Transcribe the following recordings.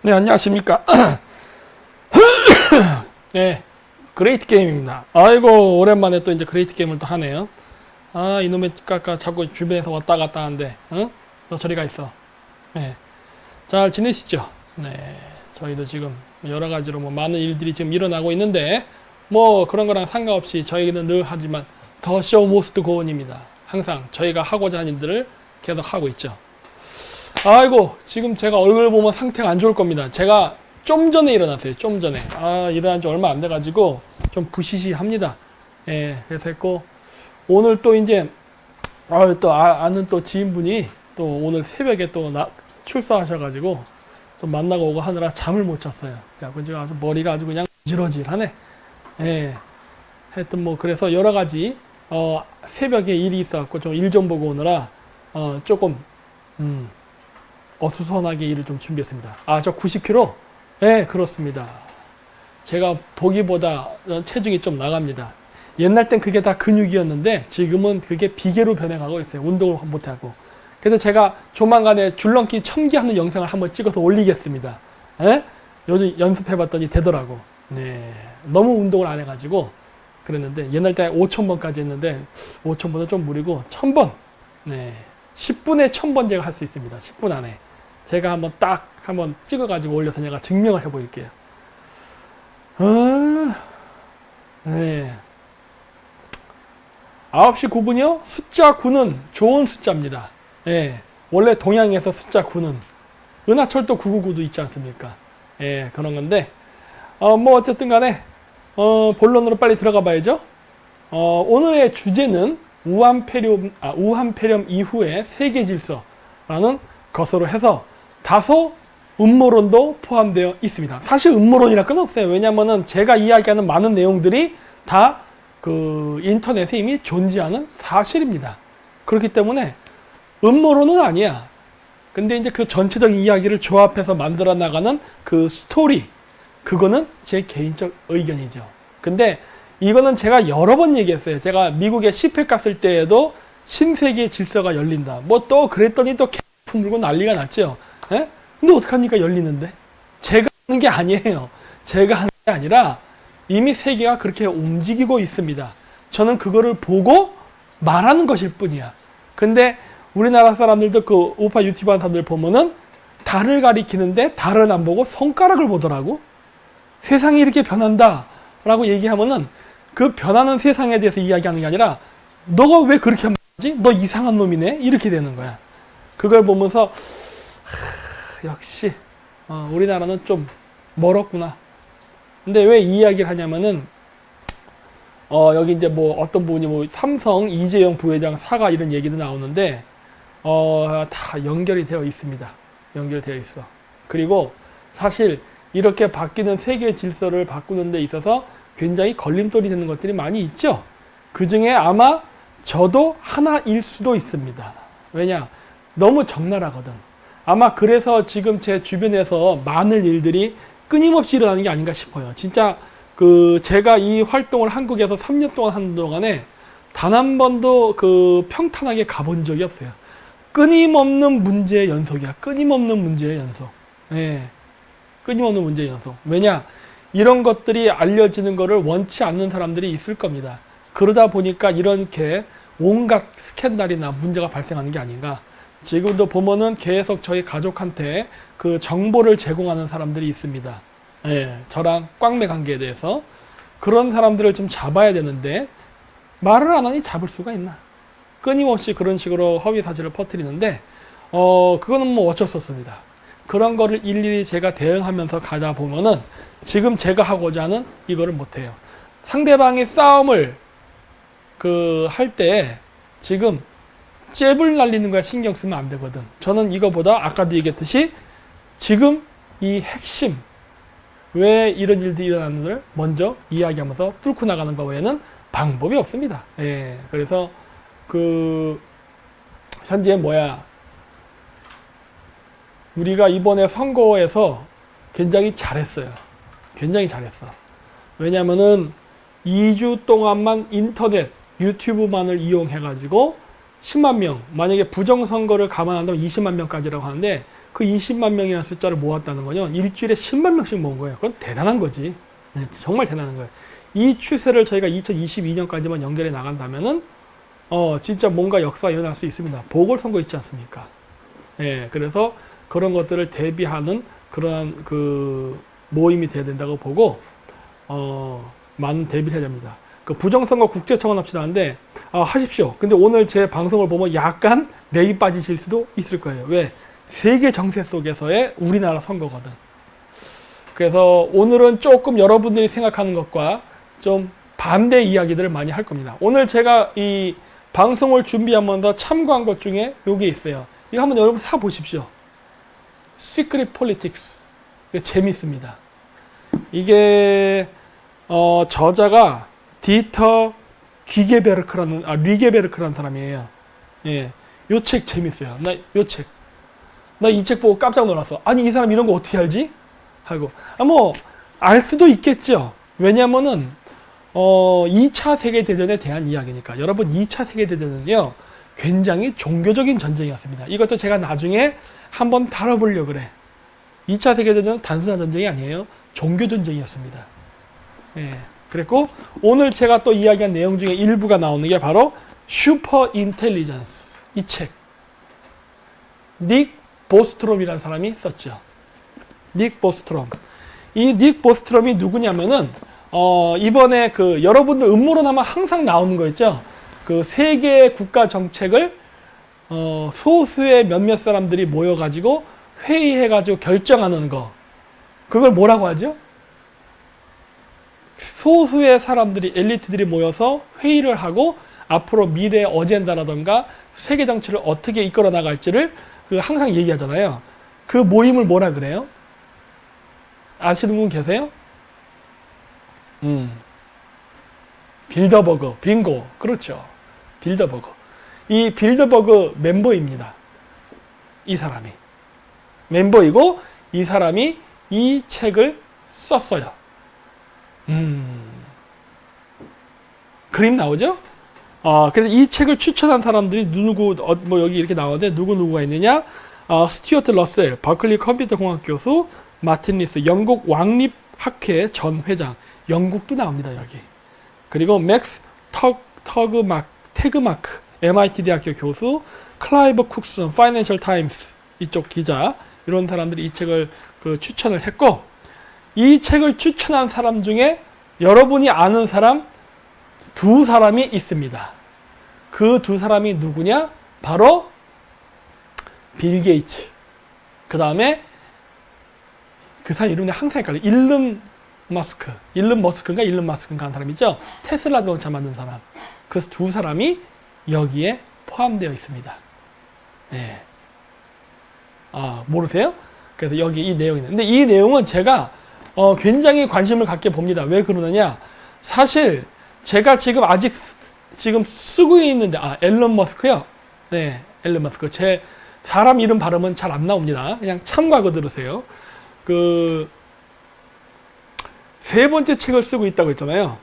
네, 안녕하십니까. 네, 그레이트 게임입니다. 아이고, 오랜만에 또 이제 그레이트 게임을 또 하네요. 아, 이놈의 까까 자꾸 주변에서 왔다 갔다 하는데, 응? 너 저리 가 있어. 네, 잘 지내시죠? 네, 저희도 지금 여러 가지로 뭐 많은 일들이 지금 일어나고 있는데, 뭐 그런 거랑 상관없이 저희는 늘 하지만 더 쇼 모스트 고온입니다. 항상 저희가 하고자 하는 일들을 계속 하고 있죠. 아이고, 지금 제가 얼굴 보면 상태가 안 좋을 겁니다. 제가 좀 전에 일어났어요. 좀 전에. 일어난 지 얼마 안 돼가지고 좀 부시시합니다. 예, 그래서 했고, 오늘 또 이제, 아는 또 지인분이 또 오늘 새벽에 또 출소하셔가지고 좀 만나고 오고 하느라 잠을 못 잤어요. 그래서 지금 아주 머리가 아주 그냥 지러질하네. 예. 하여튼 뭐, 그래서 여러 가지, 새벽에 일이 있어갖고 좀 일 좀 보고 오느라, 조금, 어수선하게 일을 좀 준비했습니다. 저 90kg? 네, 그렇습니다. 제가 보기보다 체중이 좀 나갑니다. 옛날 땐 그게 다 근육이었는데 지금은 그게 비계로 변해가고 있어요. 운동을 못하고. 그래서 제가 조만간에 줄넘기 1000개 하는 영상을 한번 찍어서 올리겠습니다. 네? 요즘 연습해봤더니 되더라고. 네, 너무 운동을 안 해가지고 그랬는데 옛날 때 5000번까지 했는데 5000번은 좀 무리고 1000번. 네, 10분에 1000번 제가 할 수 있습니다. 10분 안에. 제가 한번 찍어가지고 올려서 내가 증명을 해보일게요. 네. 9시 9분이요? 숫자 9는 좋은 숫자입니다. 예. 원래 동양에서 숫자 9는 은하철도 999도 있지 않습니까? 예, 그런 건데, 뭐 어쨌든 간에, 본론으로 빨리 들어가 봐야죠. 오늘의 주제는 우한폐렴 이후의 세계 질서라는 것으로 해서 다소 음모론도 포함되어 있습니다. 사실 음모론이라 건 없어요. 왜냐면은 제가 이야기하는 많은 내용들이 다 그 인터넷에 이미 존재하는 사실입니다. 그렇기 때문에 음모론은 아니야. 근데 이제 그 전체적인 이야기를 조합해서 만들어 나가는 그 스토리, 그거는 제 개인적 의견이죠. 근데 이거는 제가 여러 번 얘기했어요. 제가 미국에 10회 갔을 때에도 신세계 질서가 열린다. 뭐 또 그랬더니 또 물고 난리가 났죠. 예? 근데 어떡합니까? 열리는데. 제가 하는 게 아니에요. 제가 하는 게 아니라 이미 세계가 그렇게 움직이고 있습니다. 저는 그거를 보고 말하는 것일 뿐이야. 근데 우리나라 사람들도 그 우파 유튜브 하는 사람들 보면은 달을 가리키는데 달은 안 보고 손가락을 보더라고. 세상이 이렇게 변한다 라고 얘기하면은 그 변하는 세상에 대해서 이야기하는 게 아니라 너가 왜 그렇게 말하지? 너 이상한 놈이네? 이렇게 되는 거야. 그걸 보면서 역시 우리나라는 좀 멀었구나. 근데 왜 이 이야기를 하냐면은 여기 이제 뭐 어떤 분이 뭐 삼성 이재용 부회장 사과 이런 얘기도 나오는데 다 연결이 되어 있습니다. 연결되어 있어. 그리고 사실 이렇게 바뀌는 세계 질서를 바꾸는 데 있어서 굉장히 걸림돌이 되는 것들이 많이 있죠. 그 중에 아마 저도 하나일 수도 있습니다. 왜냐? 너무 적나라하거든. 아마 그래서 지금 제 주변에서 많은 일들이 끊임없이 일어나는 게 아닌가 싶어요. 진짜 제가 이 활동을 한국에서 3년 동안 하는 동안에 단 한 번도 평탄하게 가본 적이 없어요. 끊임없는 문제의 연속이야. 끊임없는 문제의 연속. 예. 끊임없는 문제의 연속. 왜냐? 이런 것들이 알려지는 것을 원치 않는 사람들이 있을 겁니다. 그러다 보니까 이렇게 온갖 스캔들이나 문제가 발생하는 게 아닌가. 지금도 보면은 계속 저희 가족한테 그 정보를 제공하는 사람들이 있습니다. 예, 저랑 꽝매 관계에 대해서. 그런 사람들을 좀 잡아야 되는데 말을 안 하니 잡을 수가 있나. 끊임없이 그런 식으로 허위 사실을 퍼뜨리는데 그거는 뭐 어쩔 수 없습니다. 그런 거를 일일이 제가 대응하면서 가다 보면은 지금 제가 하고자 하는 이거를 못해요. 상대방의 싸움을 할 때 지금 잽을 날리는 거에 신경 쓰면 안 되거든. 저는 이거보다 아까도 얘기했듯이 지금 이 핵심, 왜 이런 일들이 일어나는지를 먼저 이야기하면서 뚫고 나가는 것 외에는 방법이 없습니다. 예, 그래서 현재 우리가 이번에 선거에서 굉장히 잘했어요. 굉장히 잘했어. 왜냐면은 2주 동안만 인터넷, 유튜브만을 이용해가지고 10만 명, 만약에 부정선거를 감안한다면 20만 명까지라고 하는데 그 20만 명이라는 숫자를 모았다는 거는 일주일에 10만 명씩 모은 거예요. 그건 대단한 거지. 네, 정말 대단한 거예요. 이 추세를 저희가 2022년까지만 연결해 나간다면은 진짜 뭔가 역사가 일어날 수 있습니다. 보궐선거 있지 않습니까? 예, 그래서 그런 것들을 대비하는 그러한 그 모임이 돼야 된다고 보고, 많은 대비를 해야 됩니다. 그 부정선거 국제청원합시다 하는데, 하십시오. 근데 오늘 제 방송을 보면 약간 내기 빠지실 수도 있을 거예요. 왜? 세계 정세 속에서의 우리나라 선거거든. 그래서 오늘은 조금 여러분들이 생각하는 것과 좀 반대 이야기들을 많이 할 겁니다. 오늘 제가 이 방송을 준비하면서 참고한 것 중에 요게 있어요. 이거 한번 여러분 사보십시오. Secret Politics. 이거 재밌습니다. 이게 저자가 디터 리게베르크라는 사람이에요. 예, 요 책 재밌어요. 나 이 책 보고 깜짝 놀랐어. 아니 이 사람 이런 거 어떻게 알지? 하고 뭐 알 수도 있겠죠. 왜냐면은 2차 세계대전에 대한 이야기니까. 여러분 2차 세계대전은요 굉장히 종교적인 전쟁이었습니다. 이것도 제가 나중에 한번 다뤄보려고 그래. 2차 세계대전은 단순한 전쟁이 아니에요. 종교 전쟁이었습니다. 예, 그랬고 오늘 제가 또 이야기한 내용 중에 일부가 나오는 게 바로 슈퍼 인텔리전스. 이 책. 닉 보스트롬이라는 사람이 썼죠. 닉 보스트롬. 이 닉 보스트롬이 누구냐면은 이번에 그 여러분들 음모론 하면 항상 나오는 거 있죠. 그 세계 국가 정책을 소수의 몇몇 사람들이 모여가지고 회의해가지고 결정하는 거. 그걸 뭐라고 하죠? 소수의 사람들이, 엘리트들이 모여서 회의를 하고 앞으로 미래의 어젠다라던가 세계 정치를 어떻게 이끌어 나갈지를 항상 얘기하잖아요. 그 모임을 뭐라 그래요? 아시는 분 계세요? 빌더버그, 빙고. 그렇죠. 빌더버그. 이 빌더버그 멤버입니다. 이 사람이. 멤버이고, 이 사람이 이 책을 썼어요. 그림 나오죠? 그래서 이 책을 추천한 사람들이 누구, 뭐 여기 이렇게 나오는데 누구가 있느냐? 스튜어트 러셀, 버클리 컴퓨터 공학 교수, 마틴 리스, 영국 왕립학회 전 회장. 영국도 나옵니다, 여기. 그리고 맥스 테그마크, MIT 대학교 교수, 클라이버 쿡슨, 파이낸셜 타임스 이쪽 기자, 이런 사람들이 이 책을 추천을 했고, 이 책을 추천한 사람 중에 여러분이 아는 사람 두 사람이 있습니다. 그 두 사람이 누구냐? 바로 빌 게이츠. 그 다음에 그 사람 이름이 항상 헷갈려요. 일론 머스크인가 하는 사람이죠. 테슬라 자동차 만든 사람. 그 두 사람이 여기에 포함되어 있습니다. 네. 모르세요? 그래서 여기 이 내용이 있는데, 이 내용은 제가 굉장히 관심을 갖게 봅니다. 왜 그러느냐? 사실 제가 지금 쓰고 있는데, 앨런 머스크요. 네, 앨런 머스크. 제 사람 이름 발음은 잘 안 나옵니다. 그냥 참고하고 들으세요. 세 번째 책을 쓰고 있다고 했잖아요.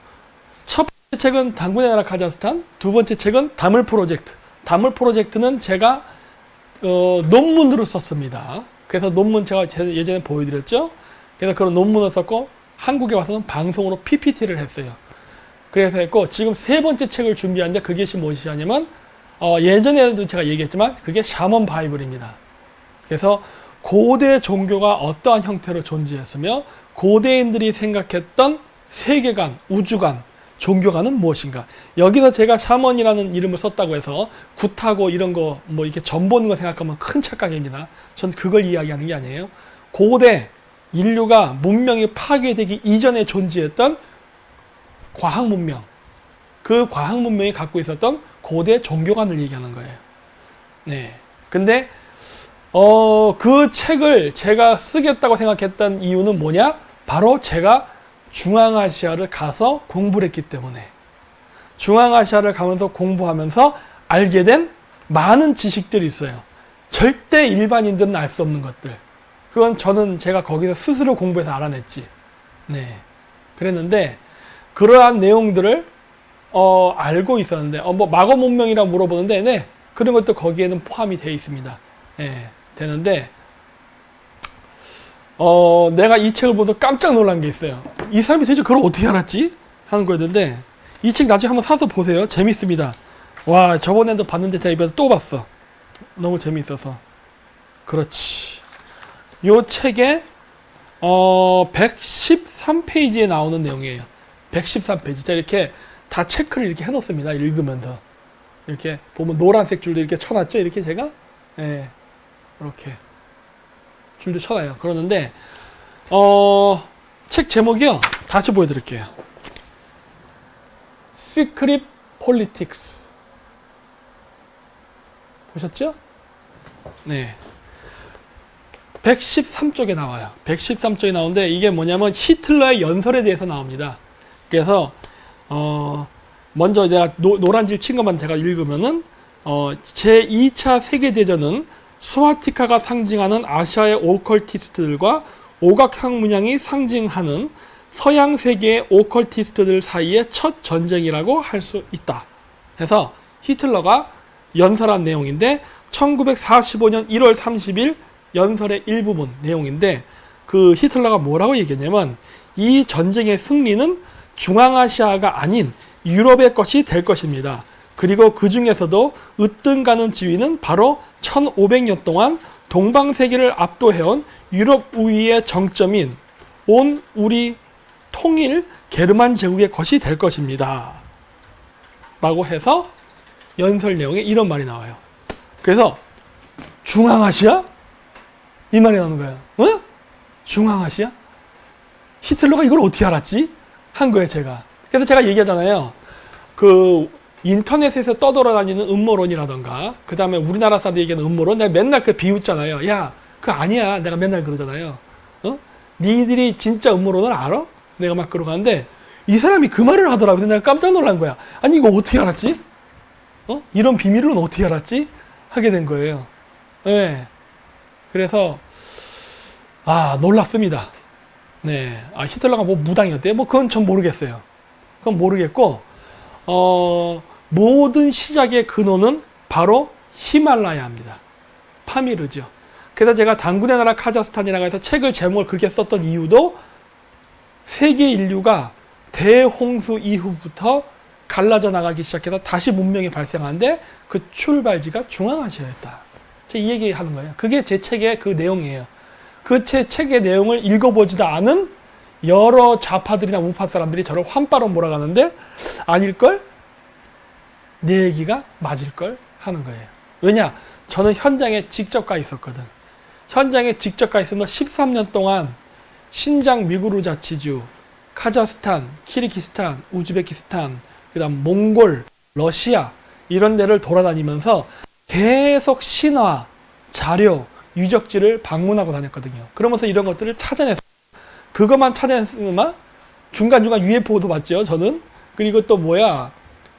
첫 번째 책은 당군의 나라 카자흐스탄, 두 번째 책은 다물 프로젝트. 다물 프로젝트는 제가 논문으로 썼습니다. 그래서 논문 제가 예전에 보여드렸죠. 그래서 그런 논문을 썼고 한국에 와서는 방송으로 PPT를 했어요. 그래서 했고, 지금 세 번째 책을 준비하는데 그게 무엇이냐면 예전에도 제가 얘기했지만 그게 샤먼 바이블입니다. 그래서 고대 종교가 어떠한 형태로 존재했으며 고대인들이 생각했던 세계관, 우주관, 종교관은 무엇인가. 여기서 제가 샤먼이라는 이름을 썼다고 해서 굿하고 이런 거 뭐 이렇게 전 보는 거 생각하면 큰 착각입니다. 전 그걸 이야기하는 게 아니에요. 고대 인류가 문명이 파괴되기 이전에 존재했던 과학 문명, 그 과학 문명이 갖고 있었던 고대 종교관을 얘기하는 거예요. 네. 근데 그 책을 제가 쓰겠다고 생각했던 이유는 뭐냐? 바로 제가 중앙아시아를 가서 공부를 했기 때문에. 중앙아시아를 가면서 공부하면서 알게 된 많은 지식들이 있어요. 절대 일반인들은 알 수 없는 것들. 그건 제가 거기서 스스로 공부해서 알아냈지. 네. 그랬는데, 그러한 내용들을, 알고 있었는데, 뭐, 마거 문명이라고 물어보는데, 네. 그런 것도 거기에는 포함이 되어 있습니다. 네. 되는데, 내가 이 책을 보면서 깜짝 놀란 게 있어요. 이 사람이 도대체 그걸 어떻게 알았지? 하는 거였는데, 이 책 나중에 한번 사서 보세요. 재밌습니다. 와, 저번에도 봤는데 제가 이번에 또 봤어. 너무 재밌어서. 그렇지. 요 책에 113페이지에 나오는 내용이에요. 113페이지. 제가 이렇게 다 체크를 이렇게 해놓습니다. 읽으면서. 이렇게 보면 노란색 줄도 이렇게 쳐놨죠. 이렇게 제가. 예. 이렇게. 줄도 쳐놔요. 그러는데, 책 제목이요. 다시 보여드릴게요. Secret Politics. 보셨죠? 네. 113쪽에 나와요. 113쪽에 나오는데 이게 뭐냐면 히틀러의 연설에 대해서 나옵니다. 그래서 먼저 내가 노란줄 친 것만 제가 읽으면은 제2차 세계대전은 스와티카가 상징하는 아시아의 오컬티스트들과 오각형 문양이 상징하는 서양 세계의 오컬티스트들 사이의 첫 전쟁이라고 할 수 있다. 그래서 히틀러가 연설한 내용인데 1945년 1월 30일 연설의 일부분 내용인데 그 히틀러가 뭐라고 얘기했냐면 이 전쟁의 승리는 중앙아시아가 아닌 유럽의 것이 될 것입니다. 그리고 그 중에서도 으뜸가는 지위는 바로 1500년 동안 동방세계를 압도해온 유럽 우위의 정점인 온 우리 통일 게르만 제국의 것이 될 것입니다. 라고 해서 연설 내용에 이런 말이 나와요. 그래서 중앙아시아? 이 말이 나오는 거예요. 어? 중앙아시아? 히틀러가 이걸 어떻게 알았지? 한 거예요, 제가. 그래서 제가 얘기하잖아요. 그 인터넷에서 떠돌아다니는 음모론이라던가 그 다음에 우리나라 사람들이 얘기하는 음모론 내가 맨날 그걸 비웃잖아요. 야, 그거 아니야. 내가 맨날 그러잖아요. 니들이 진짜 음모론을 알아? 내가 막 그러가는데 이 사람이 그 말을 하더라고요. 내가 깜짝 놀란 거야. 아니 이거 어떻게 알았지? 이런 비밀은 어떻게 알았지? 하게 된 거예요. 네. 그래서 놀랐습니다. 네. 히틀러가 뭐 무당이었대요? 뭐 그건 전 모르겠어요. 그건 모르겠고 모든 시작의 근원은 바로 히말라야입니다. 파미르죠. 그래서 제가 당군의 나라 카자흐스탄이라고 해서 책을 제목을 그렇게 썼던 이유도 세계 인류가 대홍수 이후부터 갈라져 나가기 시작해서 다시 문명이 발생하는데 그 출발지가 중앙아시아였다. 제가 이 얘기 하는 거예요. 그게 제 책의 그 내용이에요. 그 제 책의 내용을 읽어보지도 않은 여러 좌파들이나 우파 사람들이 저를 환빠로 몰아가는데 아닐걸? 내 얘기가 맞을걸? 하는 거예요. 왜냐? 저는 현장에 직접 가 있었거든. 현장에 직접 가 있으면 13년 동안 신장 위구르 자치주, 카자흐스탄, 키르기스탄, 우즈베키스탄, 그 다음 몽골, 러시아 이런 데를 돌아다니면서 계속 신화, 자료, 유적지를 방문하고 다녔거든요. 그러면서 이런 것들을 찾아냈어요. 그것만 찾아냈으면 중간중간 UFO도 봤죠, 저는. 그리고 또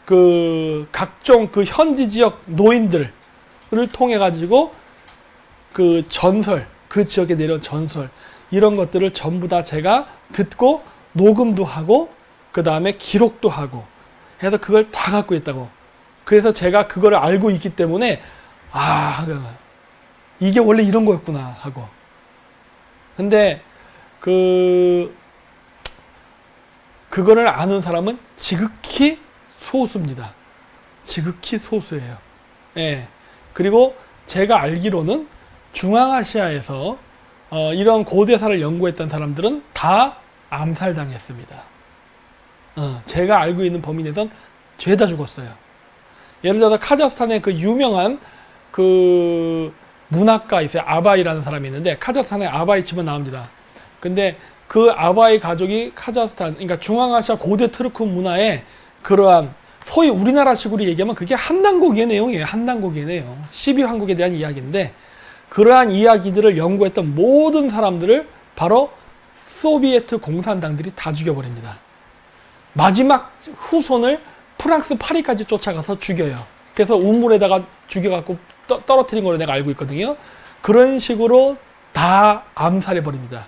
그 각종 그 현지 지역 노인들을 통해 가지고 그 전설, 그 지역에 내려온 전설 이런 것들을 전부 다 제가 듣고 녹음도 하고 그 다음에 기록도 하고 해서 그걸 다 갖고 있다고. 그래서 제가 그걸 알고 있기 때문에 이게 원래 이런 거였구나 하고. 근데 그거를 아는 사람은 지극히 소수입니다. 지극히 소수예요. 예. 그리고 제가 알기로는 중앙아시아에서 이런 고대사를 연구했던 사람들은 다 암살당했습니다. 제가 알고 있는 범인에선 죄다 죽었어요. 예를 들어서 카자흐스탄에 그 유명한 그 문학가 있어요. 아바이라는 사람이 있는데 카자흐스탄에 아바이 치면 나옵니다. 근데 그 아바이 가족이 카자흐스탄, 그러니까 중앙아시아 고대 트르크 문화의 그러한 소위 우리나라식으로 얘기하면 그게 한단고기의 내용이에요. 한단고기의 내용. 12황국에 대한 이야기인데 그러한 이야기들을 연구했던 모든 사람들을 바로 소비에트 공산당들이 다 죽여버립니다. 마지막 후손을 프랑스 파리까지 쫓아가서 죽여요. 그래서 우물에다가 죽여갖고 떨어뜨린 걸로 내가 알고 있거든요. 그런 식으로 다 암살해버립니다.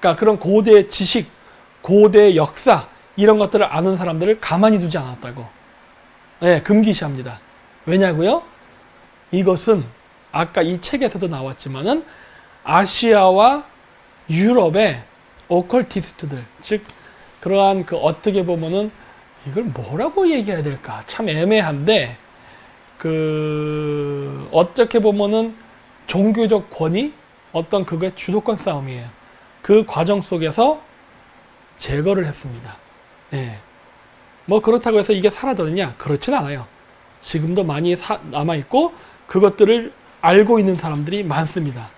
그러니까 그런 고대 지식, 고대 역사 이런 것들을 아는 사람들을 가만히 두지 않았다고. 네, 금기시합니다. 왜냐고요? 이것은 아까 이 책에서도 나왔지만은 아시아와 유럽의 오컬티스트들, 즉 그러한 그 어떻게 보면은 이걸 뭐라고 얘기해야 될까 참 애매한데, 그 어떻게 보면은 종교적 권위, 어떤 그거의 주도권 싸움이에요. 그 과정 속에서 제거를 했습니다. 예. 뭐 그렇다고 해서 이게 사라졌느냐? 그렇진 않아요. 지금도 많이 남아있고 그것들을 알고 있는 사람들이 많습니다.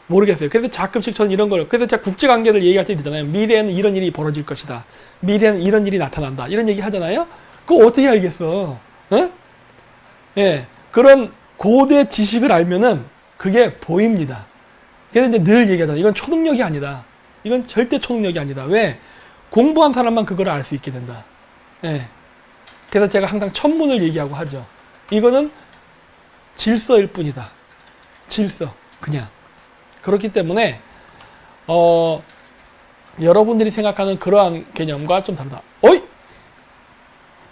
모르겠어요. 그래서 가끔씩 저는 이런 걸, 그래서 제가 국제관계를 얘기할 때 있잖아요. 미래에는 이런 일이 벌어질 것이다. 미래에는 이런 일이 나타난다. 이런 얘기 하잖아요. 그거 어떻게 알겠어? 예? 예. 그런 고대 지식을 알면은 그게 보입니다. 그래서 이제 늘 얘기하잖아요. 이건 초능력이 아니다. 이건 절대 초능력이 아니다. 왜? 공부한 사람만 그걸 알 수 있게 된다. 예. 그래서 제가 항상 천문을 얘기하고 하죠. 이거는 질서일 뿐이다. 질서. 그냥. 그렇기 때문에 여러분들이 생각하는 그러한 개념과 좀 다르다. 어이!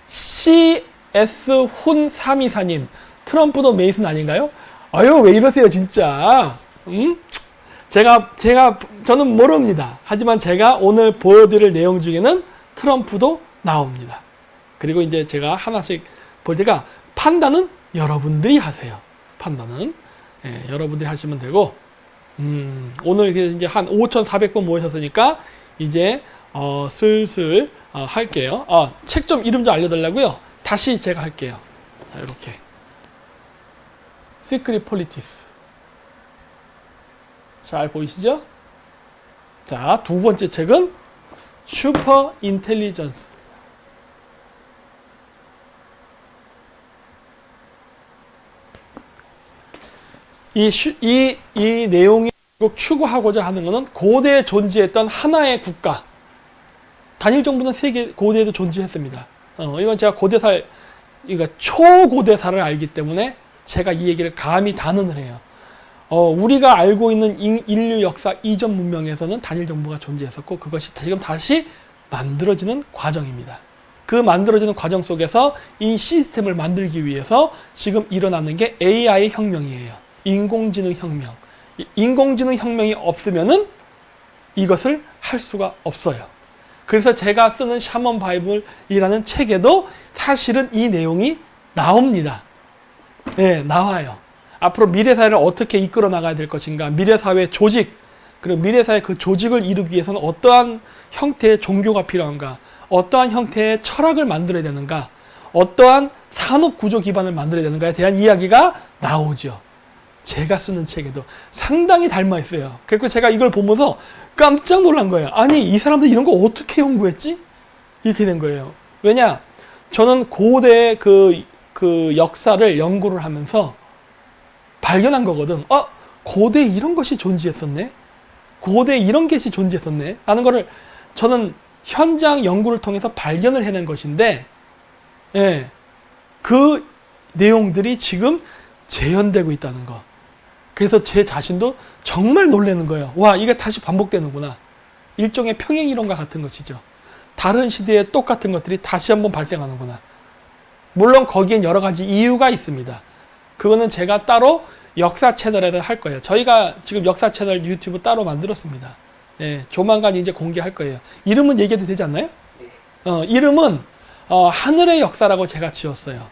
CS 훈324님, 트럼프도 메이슨 아닌가요? 아유, 왜 이러세요, 진짜. 저는 모릅니다. 하지만 제가 오늘 보여드릴 내용 중에는 트럼프도 나옵니다. 그리고 이제 제가 하나씩 볼 때가, 판단은 여러분들이 하세요. 판단은. 예, 여러분들이 하시면 되고, 오늘 이제 한 5,400번 모으셨으니까, 이제, 슬슬, 할게요. 책 좀 이름 좀 알려달라고요? 다시 제가 할게요. 자, 이렇게. Secret Politics. 잘 보이시죠? 자, 두 번째 책은 Super Intelligence. 이 내용이 꼭 추구하고자 하는 것은 고대에 존재했던 하나의 국가. 단일 정부는 세계 고대에도 존재했습니다. 이건 제가 고대사, 그러니까 초고대사를 알기 때문에 제가 이 얘기를 감히 단언을 해요. 우리가 알고 있는 인류 역사 이전 문명에서는 단일 정부가 존재했었고, 그것이 지금 다시 만들어지는 과정입니다. 그 만들어지는 과정 속에서 이 시스템을 만들기 위해서 지금 일어나는 게 AI 혁명이에요. 인공지능 혁명. 인공지능 혁명이 없으면은 이것을 할 수가 없어요. 그래서 제가 쓰는 샤먼 바이블이라는 책에도 사실은 이 내용이 나옵니다. 네, 나와요. 앞으로 미래사회를 어떻게 이끌어 나가야 될 것인가, 미래사회 조직, 그리고 미래사회 그 조직을 이루기 위해서는 어떠한 형태의 종교가 필요한가, 어떠한 형태의 철학을 만들어야 되는가, 어떠한 산업 구조 기반을 만들어야 되는가에 대한 이야기가 나오죠. 제가 쓰는 책에도 상당히 닮아 있어요. 그리고 제가 이걸 보면서 깜짝 놀란 거예요. 아니, 이 사람들 이런 거 어떻게 연구했지? 이렇게 된 거예요. 왜냐? 저는 고대 그 역사를 연구를 하면서 발견한 거거든. 고대에 이런 것이 존재했었네? 고대에 이런 것이 존재했었네? 라는 거를 저는 현장 연구를 통해서 발견을 해낸 것인데, 예, 그 내용들이 지금 재현되고 있다는 거. 그래서 제 자신도 정말 놀라는 거예요. 와, 이게 다시 반복되는구나. 일종의 평행이론과 같은 것이죠. 다른 시대에 똑같은 것들이 다시 한번 발생하는구나. 물론 거기엔 여러 가지 이유가 있습니다. 그거는 제가 따로 역사 채널에서 할 거예요. 저희가 지금 역사 채널 유튜브 따로 만들었습니다. 예, 조만간 이제 공개할 거예요. 이름은 얘기해도 되지 않나요? 이름은 하늘의 역사라고 제가 지었어요.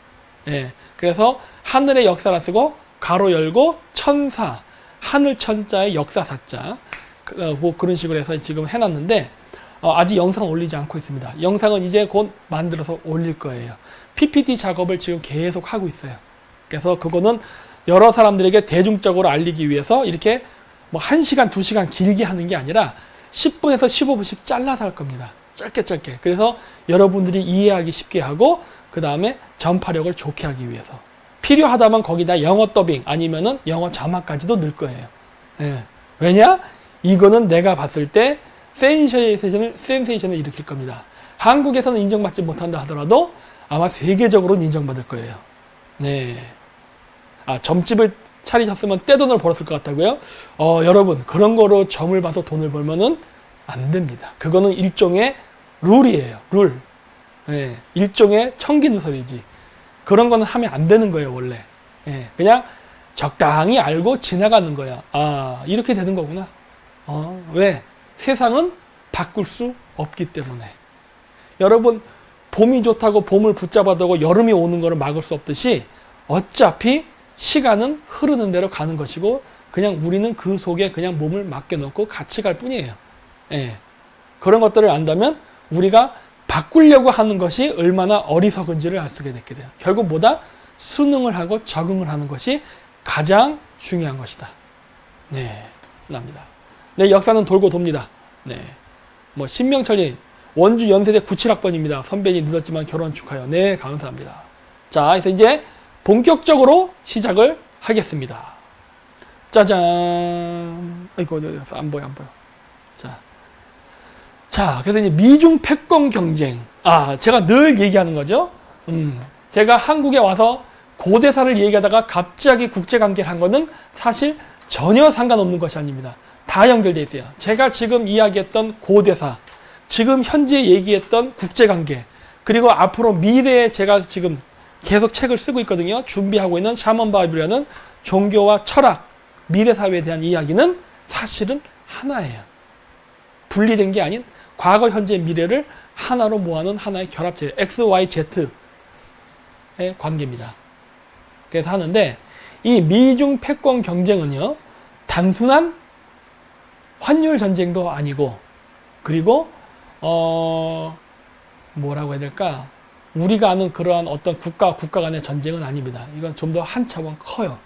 예, 그래서 하늘의 역사라 쓰고 가로 열고 천사, 하늘 천자의 역사 사자, 뭐 그런 식으로 해서 지금 해놨는데 아직 영상 올리지 않고 있습니다. 영상은 이제 곧 만들어서 올릴 거예요. PPT 작업을 지금 계속 하고 있어요. 그래서 그거는 여러 사람들에게 대중적으로 알리기 위해서 이렇게 뭐 1시간, 2시간 길게 하는 게 아니라 10분에서 15분씩 잘라서 할 겁니다. 짧게. 그래서 여러분들이 이해하기 쉽게 하고, 그 다음에 전파력을 좋게 하기 위해서. 필요하다면 거기다 영어 더빙 아니면은 영어 자막까지도 넣을 거예요. 예. 왜냐? 이거는 내가 봤을 때 센세이션을 일으킬 겁니다. 한국에서는 인정받지 못한다 하더라도 아마 세계적으로는 인정받을 거예요. 네. 점집을 차리셨으면 떼돈을 벌었을 것 같다고요? 여러분, 그런 거로 점을 봐서 돈을 벌면은 안 됩니다. 그거는 일종의 룰이에요. 룰. 네. 일종의 청기누설이지. 그런 거는 하면 안 되는 거예요, 원래. 예, 그냥 적당히 알고 지나가는 거야. 이렇게 되는 거구나. 왜? 세상은 바꿀 수 없기 때문에. 여러분, 봄이 좋다고 봄을 붙잡아두고 여름이 오는 것을 막을 수 없듯이 어차피 시간은 흐르는 대로 가는 것이고 그냥 우리는 그 속에 그냥 몸을 맡겨놓고 같이 갈 뿐이에요. 예. 그런 것들을 안다면 우리가 바꾸려고 하는 것이 얼마나 어리석은지를 알 수가 있게 돼요. 결국 뭐다? 순응을 하고 적응을 하는 것이 가장 중요한 것이다. 네, 납니다. 네, 역사는 돌고 돕니다. 네, 뭐 신명철님 원주 연세대 97학번입니다. 선배님 늦었지만 결혼 축하해요. 네, 감사합니다. 자, 그래서 이제 본격적으로 시작을 하겠습니다. 짜잔. 이거 안 보여. 자, 그래서 이제 미중 패권 경쟁. 제가 늘 얘기하는 거죠. 제가 한국에 와서 고대사를 얘기하다가 갑자기 국제관계를 한 거는 사실 전혀 상관없는 것이 아닙니다. 다 연결되어 있어요. 제가 지금 이야기했던 고대사, 지금 현재 얘기했던 국제관계, 그리고 앞으로 미래에 제가 지금 계속 책을 쓰고 있거든요. 준비하고 있는 샤먼 바이블이라는 종교와 철학, 미래사회에 대한 이야기는 사실은 하나예요. 분리된 게 아닌 과거, 현재, 미래를 하나로 모아놓은 하나의 결합체, X, Y, Z의 관계입니다. 그래서 하는데 이 미중 패권 경쟁은요, 단순한 환율 전쟁도 아니고, 그리고 뭐라고 해야 될까, 우리가 아는 그러한 어떤 국가 간의 전쟁은 아닙니다. 이건 좀 더 한 차원 커요.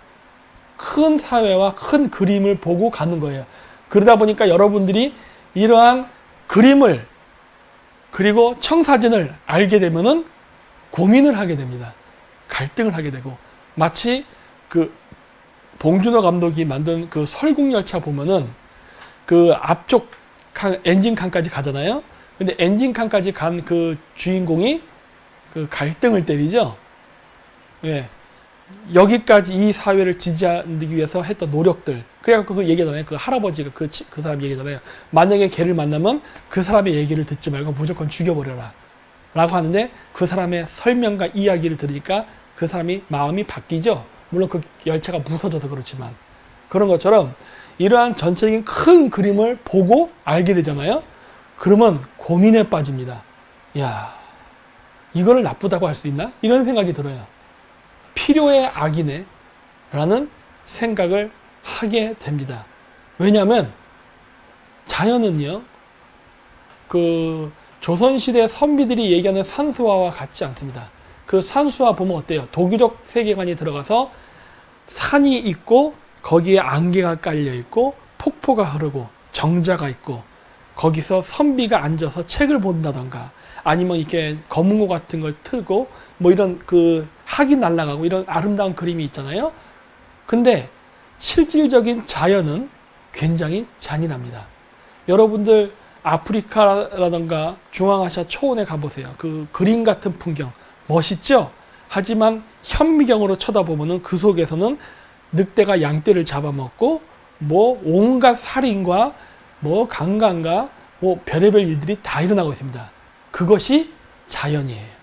큰 사회와 큰 그림을 보고 가는 거예요. 그러다 보니까 여러분들이 이러한 그림을, 그리고 청사진을 알게 되면은 고민을 하게 됩니다. 갈등을 하게 되고, 마치 그 봉준호 감독이 만든 그 설국열차 보면은 그 앞쪽 엔진 칸까지 가잖아요. 근데 엔진 칸까지 간 그 주인공이 그 갈등을 때리죠. 예. 여기까지 이 사회를 지지하기 위해서 했던 노력들. 그래갖고 그 얘기잖아요. 그 할아버지가 그 사람 얘기잖아요. 만약에 걔를 만나면 그 사람의 얘기를 듣지 말고 무조건 죽여버려라. 라고 하는데 그 사람의 설명과 이야기를 들으니까 그 사람이 마음이 바뀌죠. 물론 그 열차가 부서져서 그렇지만. 그런 것처럼 이러한 전체적인 큰 그림을 보고 알게 되잖아요. 그러면 고민에 빠집니다. 야, 이거를 나쁘다고 할 수 있나? 이런 생각이 들어요. 필요의 악이네 라는 생각을 하게 됩니다. 왜냐하면 자연은요, 그 조선시대 선비들이 얘기하는 산수화와 같지 않습니다. 그 산수화 보면 어때요? 도교적 세계관이 들어가서 산이 있고 거기에 안개가 깔려 있고 폭포가 흐르고 정자가 있고 거기서 선비가 앉아서 책을 본다던가 아니면 이렇게 검은고 같은 걸 틀고 뭐 이런 그 학이 날아가고 이런 아름다운 그림이 있잖아요. 근데 실질적인 자연은 굉장히 잔인합니다. 여러분들 아프리카라던가 중앙아시아 초원에 가보세요. 그 그림 같은 풍경 멋있죠? 하지만 현미경으로 쳐다보면은 그 속에서는 늑대가 양떼를 잡아먹고 뭐 온갖 살인과 뭐 강간과 뭐 별의별 일들이 다 일어나고 있습니다. 그것이 자연이에요.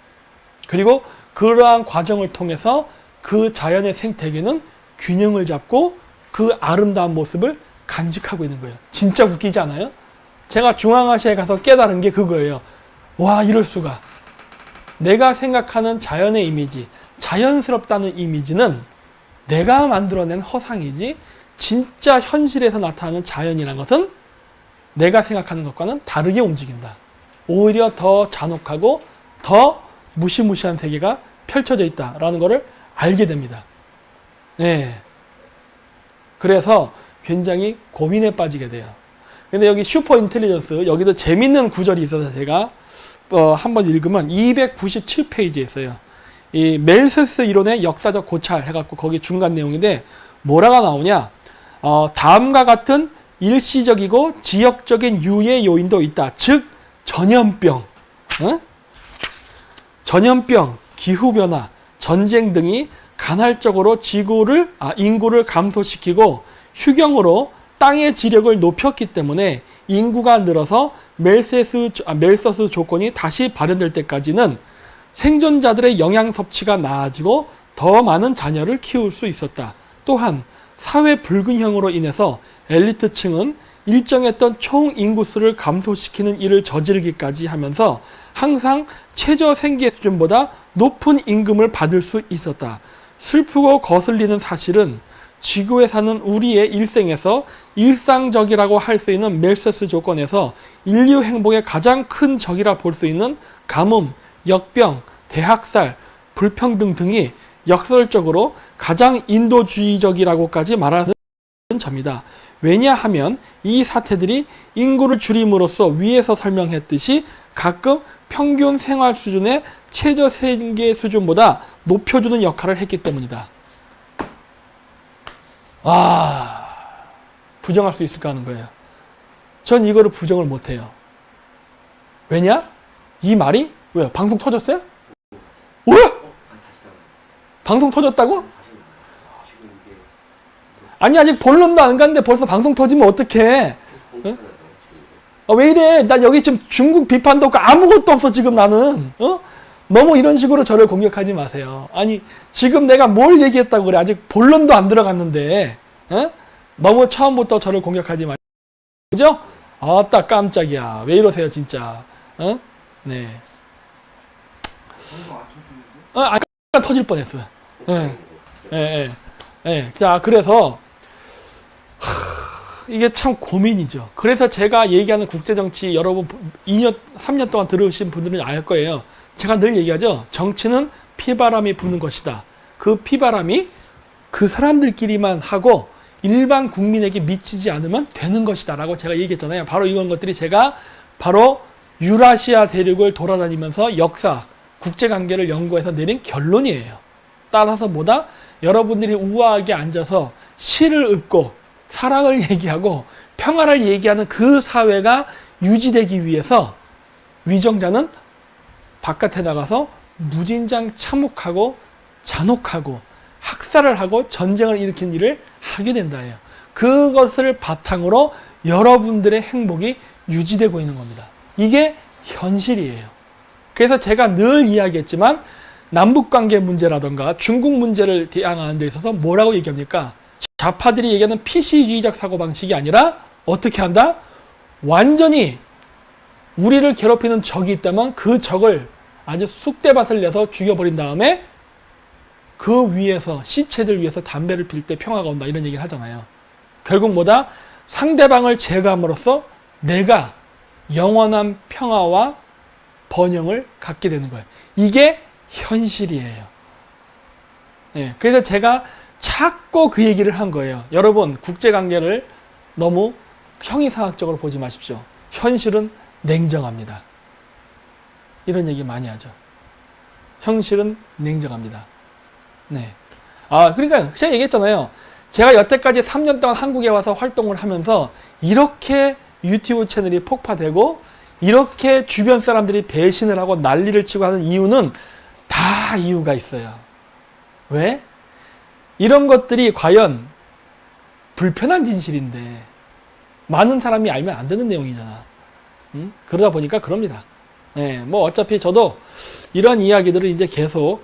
그리고 그러한 과정을 통해서 그 자연의 생태계는 균형을 잡고 그 아름다운 모습을 간직하고 있는 거예요. 진짜 웃기지 않아요? 제가 중앙아시아에 가서 깨달은 게 그거예요. 와, 이럴 수가. 내가 생각하는 자연의 이미지, 자연스럽다는 이미지는 내가 만들어낸 허상이지 진짜 현실에서 나타나는 자연이라는 것은 내가 생각하는 것과는 다르게 움직인다. 오히려 더 잔혹하고 더 무시무시한 세계가 펼쳐져 있다라는 것을 알게 됩니다. 네. 그래서 굉장히 고민에 빠지게 돼요. 근데 여기 슈퍼 인텔리전스, 여기도 재밌는 구절이 있어서 제가 한번 읽으면 297페이지에 있어요. 이 멜세스 이론의 역사적 고찰 해갖고 거기 중간 내용인데 뭐라가 나오냐? 다음과 같은 일시적이고 지역적인 유해 요인도 있다. 즉 전염병, 전염병, 기후변화, 전쟁 등이 간헐적으로 인구를 감소시키고 휴경으로 땅의 지력을 높였기 때문에 인구가 늘어서 멜서스 조건이 다시 발현될 때까지는 생존자들의 영양 섭취가 나아지고 더 많은 자녀를 키울 수 있었다. 또한 사회 불균형으로 인해서 엘리트층은 일정했던 총 인구수를 감소시키는 일을 저지르기까지 하면서 항상 최저 생계 수준보다 높은 임금을 받을 수 있었다. 슬프고 거슬리는 사실은 지구에 사는 우리의 일생에서 일상적이라고 할 수 있는 멜서스 조건에서 인류 행복의 가장 큰 적이라 볼 수 있는 가뭄, 역병, 대학살, 불평등 등이 역설적으로 가장 인도주의적이라고까지 말하는 점이다. 왜냐하면 이 사태들이 인구를 줄임으로써 위에서 설명했듯이 가끔 평균 생활 수준의 최저 생계 수준보다 높여주는 역할을 했기 때문이다. 부정할 수 있을까 하는 거예요. 전 이거를 부정을 못해요. 왜냐? 이 말이 왜요? 방송 터졌어요? 뭐야? 방송 터졌다고? 아니 아직 본론도 안 갔는데 벌써 방송 터지면 어떡해? 어? 왜 이래? 나 여기 지금 중국 비판도 없고 아무것도 없어 지금 나는. 너무 이런 식으로 저를 공격하지 마세요. 아니 지금 내가 뭘 얘기했다고 그래? 아직 본론도 안 들어갔는데 너무 처음부터 저를 공격하지 마세요. 그죠? 아따 깜짝이야. 왜 이러세요 진짜. 네. 아까 터질 뻔했어. 자 그래서 이게 참 고민이죠. 그래서 제가 얘기하는 국제정치 여러분 2년, 3년 동안 들으신 분들은 알 거예요. 제가 늘 얘기하죠. 정치는 피바람이 부는 것이다. 그 피바람이 그 사람들끼리만 하고 일반 국민에게 미치지 않으면 되는 것이다 라고 제가 얘기했잖아요. 바로 이런 것들이 제가 바로 유라시아 대륙을 돌아다니면서 역사, 국제관계를 연구해서 내린 결론이에요. 따라서 뭐다? 여러분들이 우아하게 앉아서 시를 읊고 사랑을 얘기하고 평화를 얘기하는 그 사회가 유지되기 위해서 위정자는 바깥에 나가서 무진장 참혹하고 잔혹하고 학살을 하고 전쟁을 일으킨 일을 하게 된다예요. 그것을 바탕으로 여러분들의 행복이 유지되고 있는 겁니다. 이게 현실이에요. 그래서 제가 늘 이야기했지만 남북관계 문제라던가 중국 문제를 대항하는 데 있어서 뭐라고 얘기합니까? 좌파들이 얘기하는 PC주의적 사고방식이 아니라 어떻게 한다? 완전히 우리를 괴롭히는 적이 있다면 그 적을 아주 쑥대밭을 내서 죽여버린 다음에 그 위에서 시체들 위에서 담배를 필 때 평화가 온다 이런 얘기를 하잖아요. 결국 뭐다? 상대방을 제거함으로써 내가 영원한 평화와 번영을 갖게 되는 거예요. 이게 현실이에요. 네, 그래서 제가 자꾸 그 얘기를 한 거예요. 여러분 국제관계를 너무 형이상학적으로 보지 마십시오. 현실은 냉정합니다. 이런 얘기 많이 하죠. 현실은 냉정합니다. 네. 그러니까 제가 얘기했잖아요. 제가 여태까지 3년 동안 한국에 와서 활동을 하면서 이렇게 유튜브 채널이 폭파되고 이렇게 주변 사람들이 배신을 하고 난리를 치고 하는 이유는 다 이유가 있어요. 왜? 이런 것들이 과연 불편한 진실인데 많은 사람이 알면 안 되는 내용이잖아. 그러다 보니까 그럽니다. 네, 뭐 어차피 저도 이런 이야기들을 이제 계속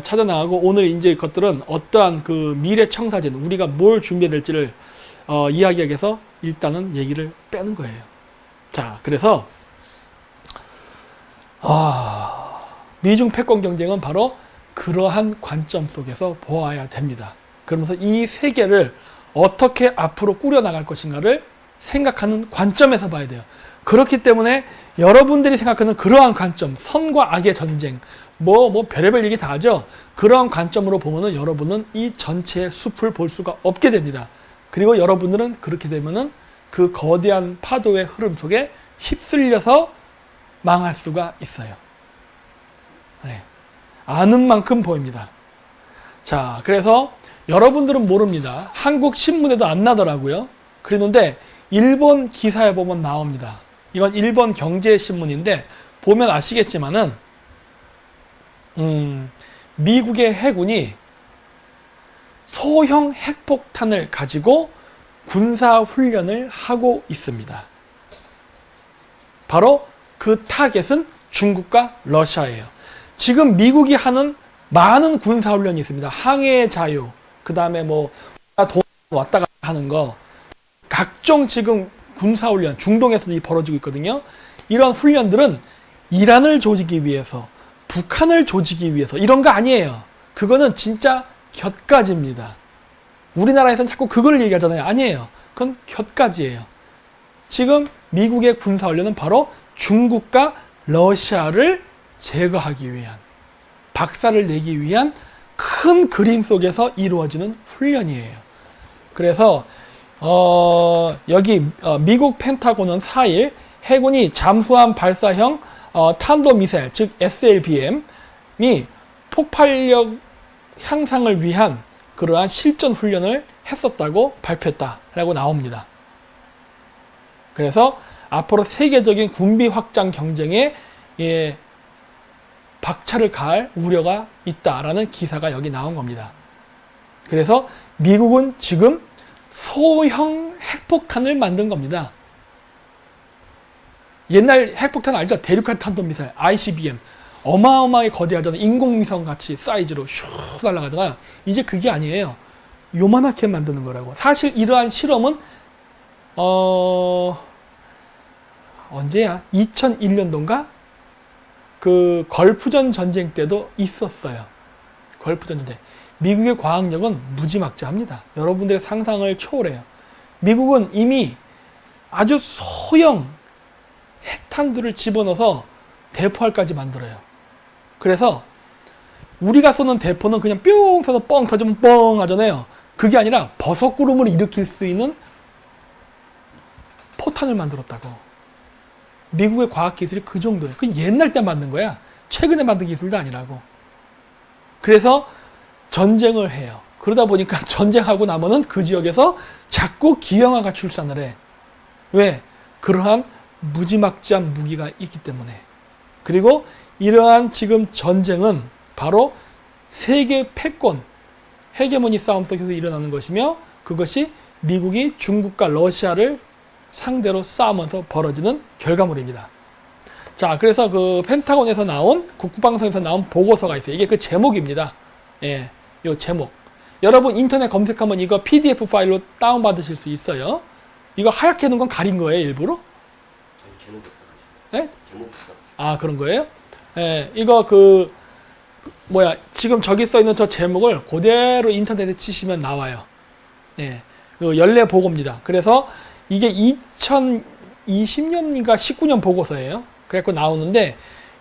찾아나가고 오늘 이제 것들은 어떠한 그 미래 청사진 우리가 뭘 준비해야 될지를 이야기하기 위해서 일단은 얘기를 빼는 거예요. 자, 그래서 미중 패권 경쟁은 바로 그러한 관점 속에서 보아야 됩니다. 그러면서 이 세계를 어떻게 앞으로 꾸려나갈 것인가를 생각하는 관점에서 봐야 돼요. 그렇기 때문에 여러분들이 생각하는 그러한 관점, 선과 악의 전쟁, 뭐 별의별 얘기 다 하죠. 그러한 관점으로 보면은 여러분은 이 전체의 숲을 볼 수가 없게 됩니다. 그리고 여러분들은 그렇게 되면은 그 거대한 파도의 흐름 속에 휩쓸려서 망할 수가 있어요. 네. 아는 만큼 보입니다. 자, 그래서 여러분들은 모릅니다. 한국 신문에도 안 나더라고요. 그랬는데 일본 기사에 보면 나옵니다. 이건 일본 경제신문인데 보면 아시겠지만은 미국의 해군이 소형 핵폭탄을 가지고 군사훈련을 하고 있습니다. 바로 그 타겟은 중국과 러시아예요. 지금 미국이 하는 많은 군사훈련이 있습니다. 항해의 자유, 그 다음에 뭐 돈 왔다 갔다 하는 거, 각종 지금 군사훈련, 중동에서도 벌어지고 있거든요. 이런 훈련들은 이란을 조지기 위해서, 북한을 조지기 위해서 이런 거 아니에요. 그거는 진짜 곁가지입니다. 우리나라에서는 자꾸 그걸 얘기하잖아요. 아니에요. 그건 곁가지예요. 지금 미국의 군사훈련은 바로 중국과 러시아를 제거하기 위한, 박살을 내기 위한 큰 그림 속에서 이루어지는 훈련이에요. 그래서 여기 미국 펜타곤은 4일 해군이 잠수함 발사형 탄도미사일, 즉 SLBM이 폭발력 향상을 위한 그러한 실전 훈련을 했었다고 발표했다라고 나옵니다. 그래서 앞으로 세계적인 군비 확장 경쟁에 박차를 가할 우려가 있다라는 기사가 여기 나온 겁니다. 그래서 미국은 지금 소형 핵폭탄을 만든 겁니다. 옛날 핵폭탄 알죠? 대륙간 탄도미사일, ICBM. 어마어마하게 거대하잖아요. 인공위성 같이 사이즈로 슉 날아가잖아요. 이제 그게 아니에요. 요만하게 만드는 거라고. 사실 이러한 실험은 언제야? 2001년도인가? 그 걸프전 전쟁 때도 있었어요. 걸프전 전쟁. 미국의 과학력은 무지막지합니다. 여러분들의 상상을 초월해요. 미국은 이미 아주 소형 핵탄두를 집어넣어서 대포알까지 만들어요. 그래서 우리가 쏘는 대포는 그냥 뿅 쏴서 뻥 터지면 뻥 하잖아요. 그게 아니라 버섯구름을 일으킬 수 있는 포탄을 만들었다고. 미국의 과학기술이 그 정도예요. 그건 옛날 때 만든 거야. 최근에 만든 기술도 아니라고. 그래서 전쟁을 해요. 그러다 보니까 전쟁하고 나면은 그 지역에서 자꾸 기형아가 출산을 해. 왜? 그러한 무지막지한 무기가 있기 때문에. 그리고 이러한 지금 전쟁은 바로 세계 패권, 헤게모니 싸움 속에서 일어나는 것이며, 그것이 미국이 중국과 러시아를 상대로 싸우면서 벌어지는 결과물입니다. 자, 그래서 그 펜타곤에서 나온, 국방성에서 나온 보고서가 있어요. 이게 그 제목입니다. 예, 요 제목. 여러분 인터넷 검색하면 이거 PDF 파일로 다운받으실 수 있어요. 이거 하얗게 해놓은 건 가린 거예요, 일부러? 네? 아, 그런 거예요? 예, 이거 지금 저기 써 있는 저 제목을 그대로 인터넷에 치시면 나와요. 예, 그 연례 보고입니다. 그래서 이게 2020년인가 19년 보고서예요. 그래갖고 나오는데,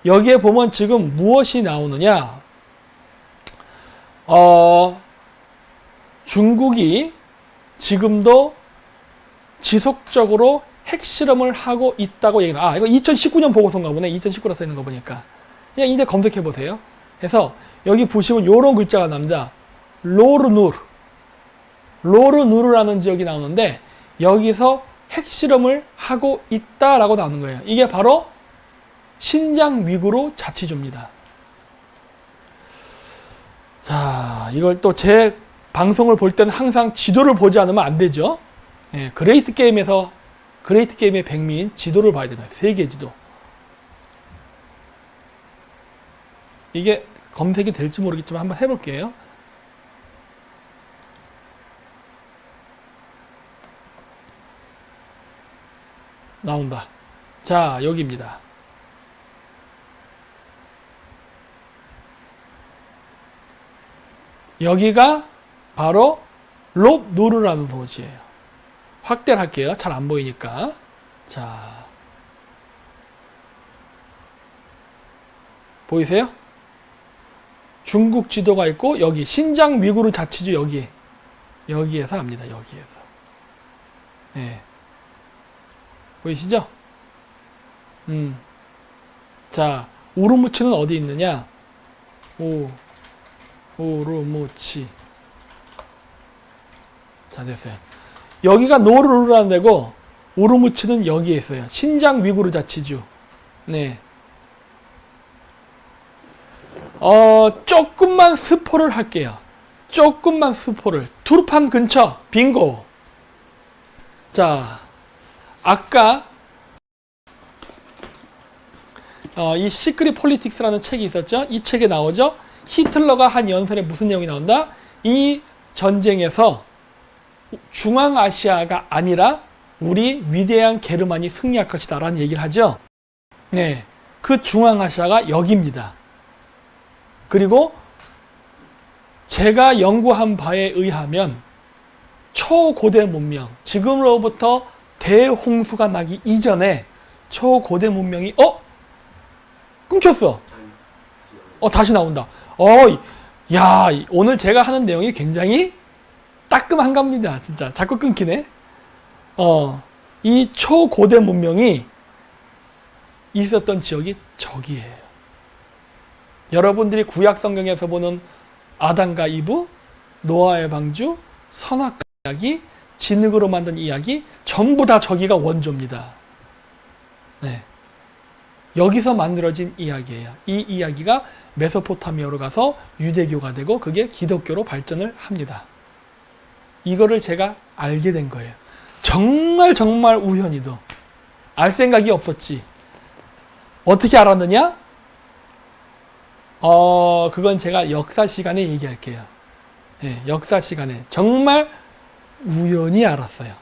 여기에 보면 지금 무엇이 나오느냐? 중국이 지금도 지속적으로 핵실험을 하고 있다고 얘기해요. 이거 2019년 보고서인가 보네. 2019로 써 있는 거 보니까. 그냥 이제 검색해 보세요. 그래서 여기 보시면 요런 글자가 나옵니다. 로르누르라는 지역이 나오는데, 여기서 핵실험을 하고 있다라고 나오는 거예요. 이게 바로 신장 위구르 자치주입니다. 자, 이걸 또 제 방송을 볼 때는 항상 지도를 보지 않으면 안 되죠. 예, 그레이트 게임의 백미인 지도를 봐야 됩니다. 세계 지도. 이게 검색이 될지 모르겠지만 한번 해볼게요. 나온다. 자, 여기입니다. 여기가 바로 롭누르라는 도시예요. 확대를 할게요. 잘 안 보이니까. 자, 보이세요? 중국 지도가 있고, 여기 신장 위구르 자치주 여기에서 합니다. 여기에서. 네. 보이시죠? 자, 우르무치는 어디 있느냐? 우르무치. 자, 됐어요. 여기가 노르루라는 데고, 우르무치는 여기에 있어요. 신장 위구르 자치주. 네. 조금만 스포를 할게요. 조금만 스포를. 투르판 근처, 빙고. 자, 아까 이 시크릿 폴리틱스라는 책이 있었죠. 이 책에 나오죠. 히틀러가 한 연설에 무슨 내용이 나온다? 이 전쟁에서 중앙아시아가 아니라 우리 위대한 게르만이 승리할 것이다 라는 얘기를 하죠. 네, 그 중앙아시아가 여기입니다. 그리고 제가 연구한 바에 의하면 초고대 문명, 지금으로부터 대홍수가 나기 이전에 초고대 문명이 끊겼어. 다시 나온다. 야, 오늘 제가 하는 내용이 굉장히 따끔한 겁니다. 진짜 자꾸 끊기네. 이 초고대 문명이 있었던 지역이 저기예요. 여러분들이 구약 성경에서 보는 아담과 이브, 노아의 방주, 선악 이야기, 진흙으로 만든 이야기 전부 다 저기가 원조입니다. 네. 여기서 만들어진 이야기예요. 이 이야기가 메소포타미아로 가서 유대교가 되고 그게 기독교로 발전을 합니다. 이거를 제가 알게 된 거예요. 정말 우연히도 알 생각이 없었지. 어떻게 알았느냐? 그건 제가 역사 시간에 얘기할게요. 네, 역사 시간에 정말 우연히 알았어요.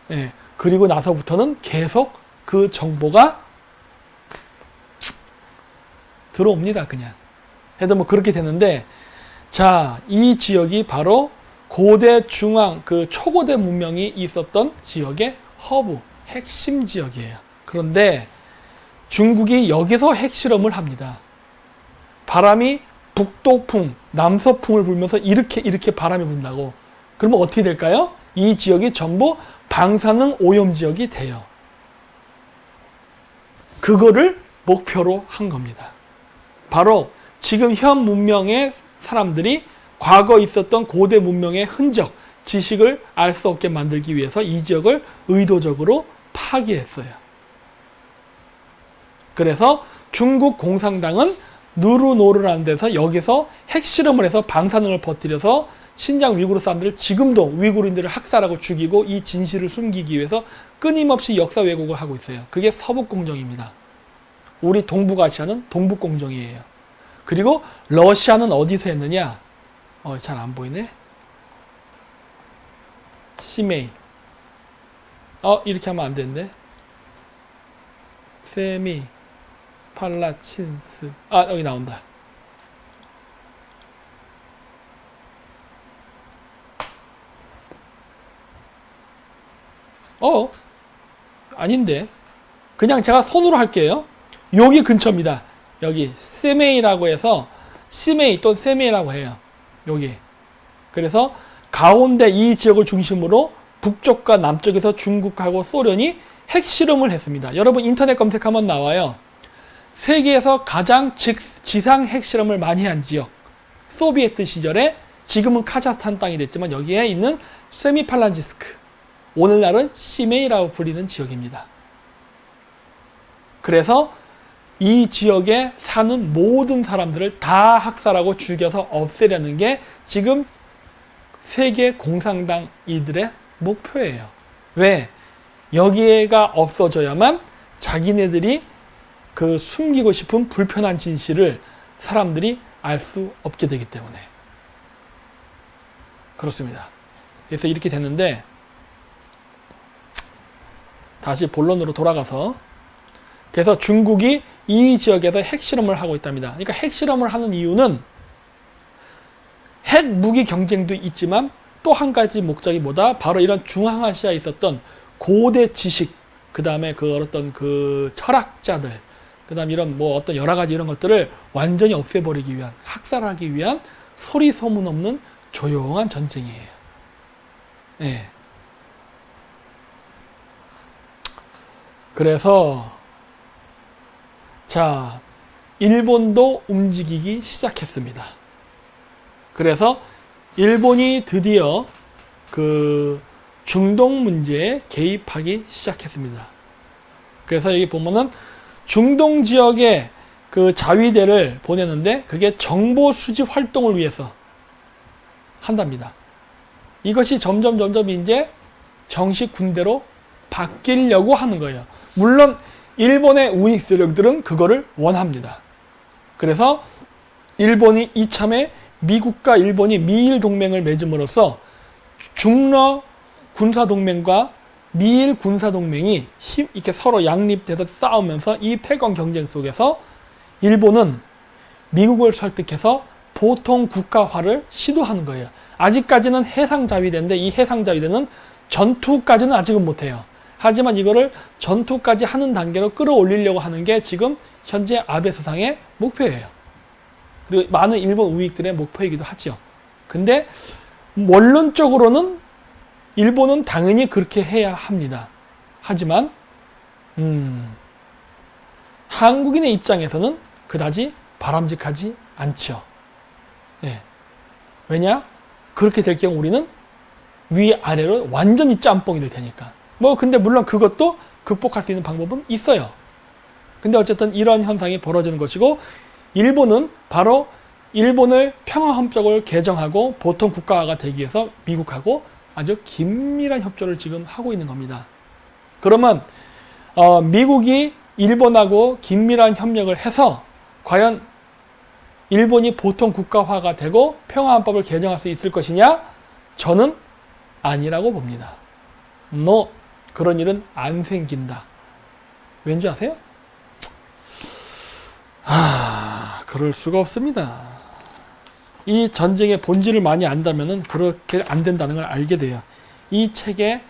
네, 그리고 나서부터는 계속 그 정보가 들어옵니다. 그냥 해도 뭐 그렇게 되는데, 자, 이 지역이 바로 고대 중앙 그 초고대 문명이 있었던 지역의 허브, 핵심 지역이에요. 그런데 중국이 여기서 핵실험을 합니다. 바람이 북도풍, 남서풍을 불면서 이렇게 바람이 분다고. 그러면 어떻게 될까요? 이 지역이 전부 방사능 오염 지역이 돼요. 그거를 목표로 한 겁니다. 바로 지금 현 문명의 사람들이 과거 있었던 고대 문명의 흔적, 지식을 알 수 없게 만들기 위해서 이 지역을 의도적으로 파괴했어요. 그래서 중국 공산당은 누르노르라는 데서 여기서 핵실험을 해서 방사능을 퍼뜨려서 신장 위구르 사람들을 지금도 위구르인들을 학살하고 죽이고 이 진실을 숨기기 위해서 끊임없이 역사 왜곡을 하고 있어요. 그게 서북공정입니다. 우리 동북아시아는 동북공정이에요. 그리고 러시아는 어디서 했느냐? 잘 안 보이네. 시메이. 이렇게 하면 안 되는데. 세미 팔라친스. 여기 나온다. 아닌데. 그냥 제가 손으로 할게요. 여기 근처입니다. 여기 세메이라고 해서 시메이 또는 세메이라고 해요. 여기. 그래서 가운데 이 지역을 중심으로 북쪽과 남쪽에서 중국하고 소련이 핵실험을 했습니다. 여러분 인터넷 검색하면 나와요. 세계에서 가장 지상 핵실험을 많이 한 지역. 소비에트 시절에 지금은 카자흐스탄 땅이 됐지만 여기에 있는 세미팔란지스크. 오늘날은 시메이라고 불리는 지역입니다. 그래서 이 지역에 사는 모든 사람들을 다 학살하고 죽여서 없애려는 게 지금 세계 공산당 이들의 목표예요. 왜? 여기가 없어져야만 자기네들이 그 숨기고 싶은 불편한 진실을 사람들이 알 수 없게 되기 때문에. 그렇습니다. 그래서 이렇게 됐는데, 다시 본론으로 돌아가서, 그래서 중국이 이 지역에서 핵실험을 하고 있답니다. 그러니까 핵실험을 하는 이유는 핵 무기 경쟁도 있지만 또 한 가지 목적이 뭐다? 바로 이런 중앙아시아에 있었던 고대 지식, 그 다음에 어떤 철학자들, 그 다음 이런 어떤 여러 가지 이런 것들을 완전히 없애버리기 위한, 학살하기 위한 소리 소문 없는 조용한 전쟁이에요. 네. 그래서 자, 일본도 움직이기 시작했습니다. 그래서 일본이 드디어 그 중동 문제에 개입하기 시작했습니다. 그래서 여기 보면은 중동 지역에 그 자위대를 보내는데 그게 정보 수집 활동을 위해서 한답니다. 이것이 점점 이제 정식 군대로 바뀌려고 하는 거예요. 물론 일본의 우익 세력들은 그거를 원합니다. 그래서 일본이 이참에 미국과 일본이 미일 동맹을 맺음으로써 중러 군사 동맹과 미일 군사동맹이 이렇게 서로 양립돼서 싸우면서 이 패권 경쟁 속에서 일본은 미국을 설득해서 보통 국가화를 시도하는 거예요. 아직까지는 해상자위대인데 이 해상자위대는 전투까지는 아직은 못해요. 하지만 이거를 전투까지 하는 단계로 끌어올리려고 하는 게 지금 현재 아베 수상의 목표예요. 그리고 많은 일본 우익들의 목표이기도 하죠. 근데 원론적으로는 일본은 당연히 그렇게 해야 합니다. 하지만 한국인의 입장에서는 그다지 바람직하지 않죠. 예. 왜냐? 그렇게 될 경우 우리는 위아래로 완전히 짬뽕이 될 테니까. 근데 물론 그것도 극복할 수 있는 방법은 있어요. 근데 어쨌든 이런 현상이 벌어지는 것이고, 일본은 바로 일본을 평화헌법을 개정하고 보통 국가가 되기 위해서 미국하고 아주 긴밀한 협조를 지금 하고 있는 겁니다. 그러면 미국이 일본하고 긴밀한 협력을 해서 과연 일본이 보통 국가화가 되고 평화헌법을 개정할 수 있을 것이냐? 저는 아니라고 봅니다. 그런 일은 안 생긴다. 왠지 아세요? 그럴 수가 없습니다. 이 전쟁의 본질을 많이 안다면 그렇게 안 된다는 걸 알게 돼요. 이 책의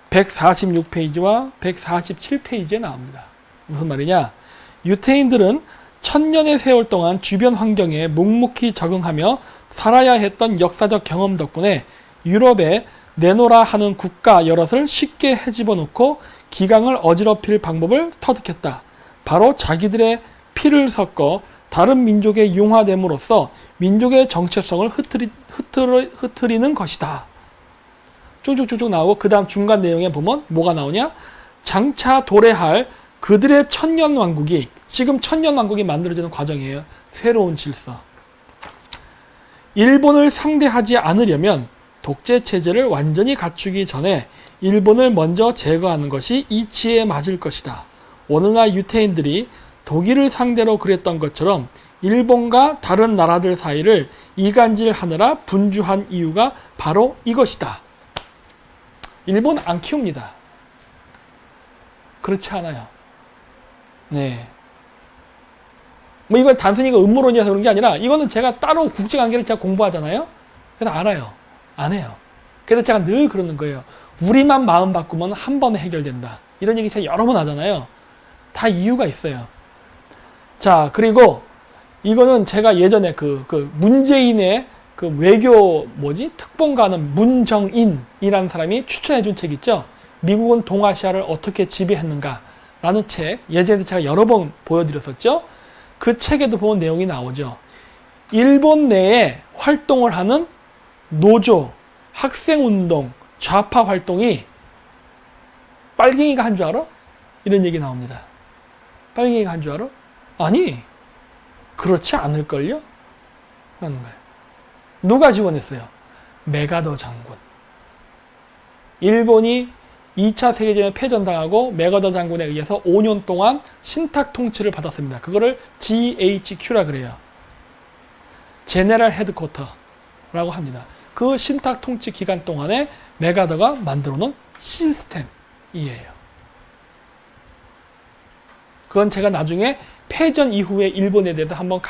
146페이지와 147페이지에 나옵니다. 무슨 말이냐? 유태인들은 천년의 세월 동안 주변 환경에 묵묵히 적응하며 살아야 했던 역사적 경험 덕분에 유럽에 내노라 하는 국가 여럿을 쉽게 헤집어 놓고 기강을 어지럽힐 방법을 터득했다. 바로 자기들의 피를 섞어 다른 민족에 융화됨으로써 민족의 정체성을 흐트리는 것이다. 쭉쭉쭉쭉 나오고 그 다음 중간 내용에 보면 뭐가 나오냐? 장차 도래할 그들의 천년왕국이, 지금 천년왕국이 만들어지는 과정이에요. 새로운 질서. 일본을 상대하지 않으려면 독재체제를 완전히 갖추기 전에 일본을 먼저 제거하는 것이 이치에 맞을 것이다. 오늘날 유태인들이 독일을 상대로 그랬던 것처럼 일본과 다른 나라들 사이를 이간질하느라 분주한 이유가 바로 이것이다. 일본 안 키웁니다. 그렇지 않아요. 네. 이건 단순히 음모론이라서 그런 게 아니라 이거는 제가 따로 국제관계를 제가 공부하잖아요. 그래서 알아요. 안 해요. 그래서 제가 늘 그러는 거예요. 우리만 마음 바꾸면 한 번에 해결된다. 이런 얘기 제가 여러 번 하잖아요. 다 이유가 있어요. 자, 그리고 이거는 제가 예전에 문재인의 외교 특본가는 문정인이라는 사람이 추천해준 책 있죠. 미국은 동아시아를 어떻게 지배했는가 라는 책, 예전에 제가 여러 번 보여드렸었죠. 그 책에도 보면 내용이 나오죠. 일본 내에 활동을 하는 노조, 학생운동, 좌파 활동이 빨갱이가 한 줄 알아? 이런 얘기 나옵니다. 빨갱이가 한 줄 알아? 아니, 그렇지 않을걸요? 하는 거예요. 누가 지원했어요? 메가더 장군. 일본이 2차 세계대전에 패전당하고 메가더 장군에 의해서 5년 동안 신탁 통치를 받았습니다. 그거를 GHQ라 그래요. 제네럴 헤드쿼터라고 합니다. 그 신탁 통치 기간 동안에 메가더가 만들어 놓은 시스템이에요. 그건 제가 나중에 패전 이후에 일본에 대해서 한번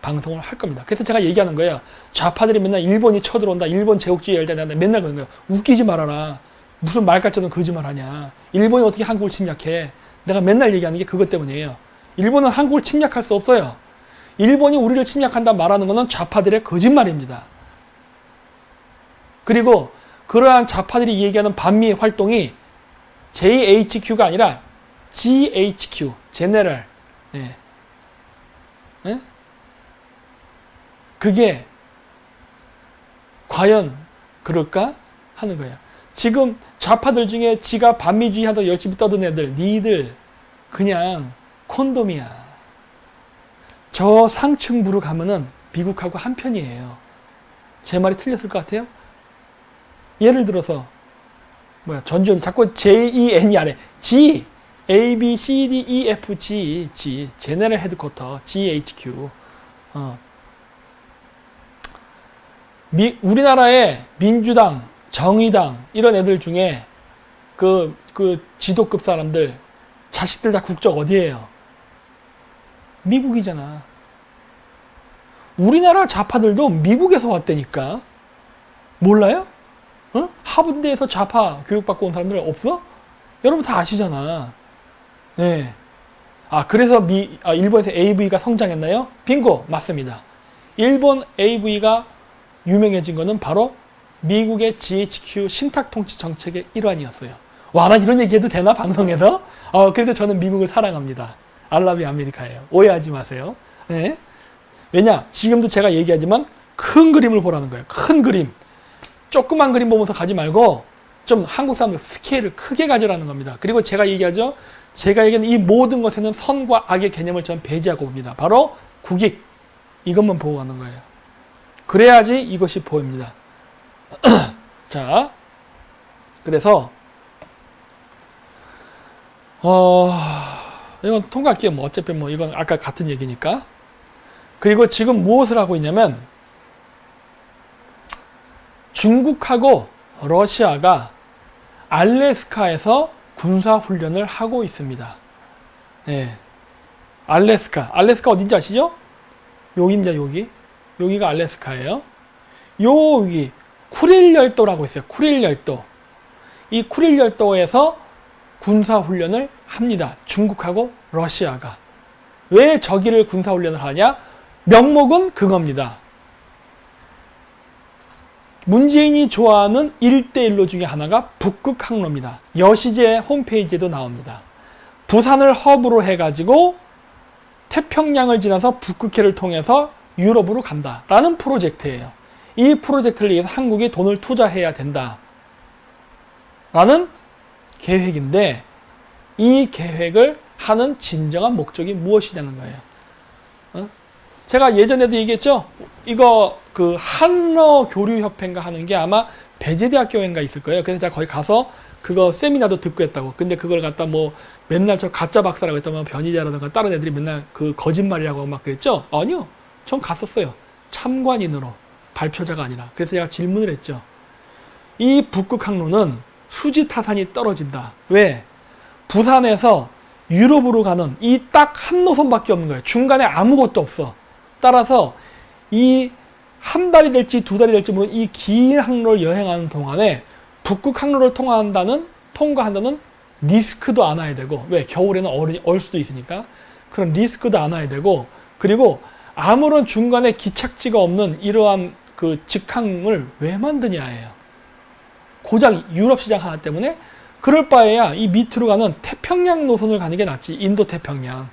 방송을 할 겁니다. 그래서 제가 얘기하는 거예요. 좌파들이 맨날 일본이 쳐들어온다, 일본 제국주의 열다, 맨날 그러는 거예요. 웃기지 말아라. 무슨 말 같지 않은 거짓말 하냐. 일본이 어떻게 한국을 침략해. 내가 맨날 얘기하는 게 그것 때문이에요. 일본은 한국을 침략할 수 없어요. 일본이 우리를 침략한다 말하는 것은 좌파들의 거짓말입니다. 그리고 그러한 좌파들이 얘기하는 반미 활동이 JHQ가 아니라 GHQ, 제네럴. 예. 예? 그게 과연 그럴까 하는 거예요. 지금 좌파들 중에 지가 반미주의 하다 열심히 떠든 애들, 니들 그냥 콘돔이야. 저 상층부로 가면은 미국하고 한편이에요. 제 말이 틀렸을 것 같아요? 예를 들어서 전지현 자꾸 JEN이 안 해. G, A, B, C, D, E, F, G, 제네럴 헤드쿼터, GHQ. 우리나라의 민주당, 정의당 이런 애들 중에 그 지도급 사람들 자식들 다 국적 어디예요? 미국이잖아. 우리나라 좌파들도 미국에서 왔다니까. 몰라요? 어? 하버드대에서 좌파 교육받고 온 사람들 없어? 여러분 다 아시잖아. 네. 그래서 일본에서 AV가 성장했나요? 빙고! 맞습니다. 일본 AV가 유명해진 거는 바로 미국의 GHQ 신탁통치 정책의 일환이었어요. 와, 나 이런 얘기해도 되나? 방송에서? 그래도 저는 미국을 사랑합니다. 알라비 아메리카예요. 오해하지 마세요. 네. 왜냐? 지금도 제가 얘기하지만 큰 그림을 보라는 거예요. 큰 그림. 조그만 그림 보면서 가지 말고 좀 한국 사람들 스케일을 크게 가지라는 겁니다. 그리고 제가 얘기하죠. 제가 얘기하는 이 모든 것에는 선과 악의 개념을 전 배제하고 봅니다. 바로 국익. 이것만 보고 가는 거예요. 그래야지 이것이 보입니다. 자, 그래서 이건 통과할게요. 뭐 어차피 뭐 이건 아까 같은 얘기니까. 그리고 지금 무엇을 하고 있냐면 중국하고 러시아가 알래스카에서 군사훈련을 하고 있습니다. 예. 알래스카 어딘지 아시죠? 여기입니다. 여기가 알래스카예요. 여기 쿠릴 열도라고 있어요. 쿠릴 열도. 이 쿠릴 열도에서 군사훈련을 합니다. 중국하고 러시아가. 왜 저기를 군사훈련을 하냐? 명목은 그겁니다. 문재인이 좋아하는 1대1로 중에 하나가 북극 항로입니다. 여시제 홈페이지에도 나옵니다. 부산을 허브로 해가지고 태평양을 지나서 북극해를 통해서 유럽으로 간다라는 프로젝트예요. 이 프로젝트를 위해서 한국이 돈을 투자해야 된다라는 계획인데 이 계획을 하는 진정한 목적이 무엇이냐는 거예요. 제가 예전에도 얘기했죠. 이거 그 한러교류협회인가 하는 게 아마 배재대학교인가 있을 거예요. 그래서 제가 거기 가서 그거 세미나도 듣고 했다고. 근데 그걸 갖다 뭐 맨날 저 가짜 박사라고 했다면 변희재라든가 다른 애들이 맨날 그 거짓말이라고 막 그랬죠. 아니요. 전 갔었어요. 참관인으로. 발표자가 아니라. 그래서 제가 질문을 했죠. 이 북극항로는 수지타산이 떨어진다. 왜? 부산에서 유럽으로 가는 이 딱 한 노선밖에 없는 거예요. 중간에 아무것도 없어. 따라서 이 한 달이 될지 두 달이 될지 모르는 이 긴 항로를 여행하는 동안에 북극 항로를 통과한다는 리스크도 안아야 되고, 왜? 겨울에는 얼 수도 있으니까. 그런 리스크도 안아야 되고, 그리고 아무런 중간에 기착지가 없는 이러한 그 직항을 왜 만드냐예요. 고작 유럽 시장 하나 때문에. 그럴 바에야 이 밑으로 가는 태평양 노선을 가는 게 낫지. 인도 태평양.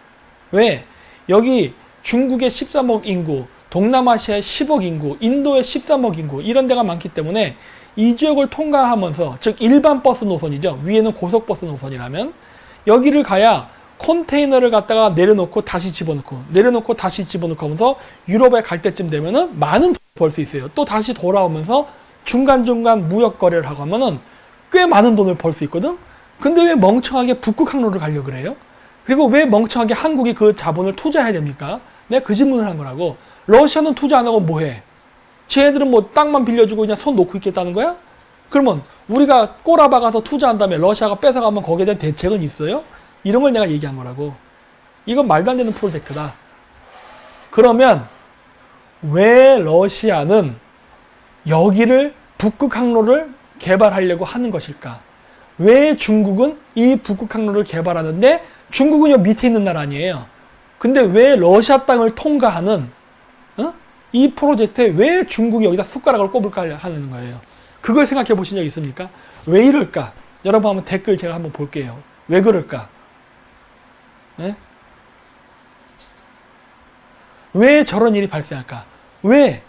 왜? 여기 중국의 13억 인구, 동남아시아의 10억 인구, 인도의 13억 인구 이런 데가 많기 때문에 이 지역을 통과하면서, 즉 일반 버스 노선이죠. 위에는 고속버스 노선이라면 여기를 가야 컨테이너를 갖다가 내려놓고 다시 집어넣고 내려놓고 다시 집어넣고 하면서 유럽에 갈 때쯤 되면은 많은 돈을 벌 수 있어요. 또 다시 돌아오면서 중간중간 무역 거래를 하고 하면은 꽤 많은 돈을 벌 수 있거든. 근데 왜 멍청하게 북극 항로를 가려고 그래요? 그리고 왜 멍청하게 한국이 그 자본을 투자해야 됩니까? 내가 그 질문을 한 거라고. 러시아는 투자 안 하고 뭐 해? 쟤네들은 뭐 땅만 빌려주고 그냥 손 놓고 있겠다는 거야? 그러면 우리가 꼬라박아서 투자한 다음에 러시아가 뺏어가면 거기에 대한 대책은 있어요? 이런 걸 내가 얘기한 거라고. 이건 말도 안 되는 프로젝트다. 그러면 왜 러시아는 여기를 북극 항로를 개발하려고 하는 것일까? 왜 중국은 이 북극 항로를 개발하는데, 중국은 여 밑에 있는 나라 아니에요. 근데 왜 러시아 땅을 통과하는 이 프로젝트에 왜 중국이 여기다 숟가락을 꼽을까 하는 거예요. 그걸 생각해 보신 적 있습니까? 왜 이럴까? 여러분 한번 댓글 제가 한번 볼게요. 왜 그럴까? 네? 왜 저런 일이 발생할까? 왜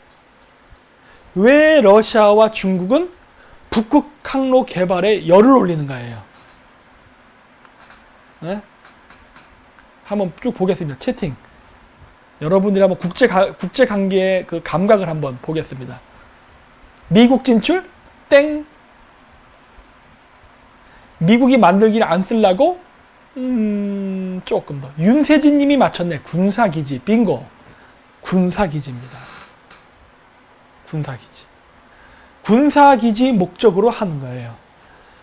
러시아와 중국은 북극 항로 개발에 열을 올리는 거예요? 네? 한번 쭉 보겠습니다. 채팅. 여러분들이 한번 국제 관계의 그 감각을 한번 보겠습니다. 미국 진출? 땡. 미국이 만들기를 안 쓰려고? 조금 더. 윤세진 님이 맞췄네. 군사기지. 빙고. 군사기지입니다. 군사기지. 군사기지 목적으로 하는 거예요.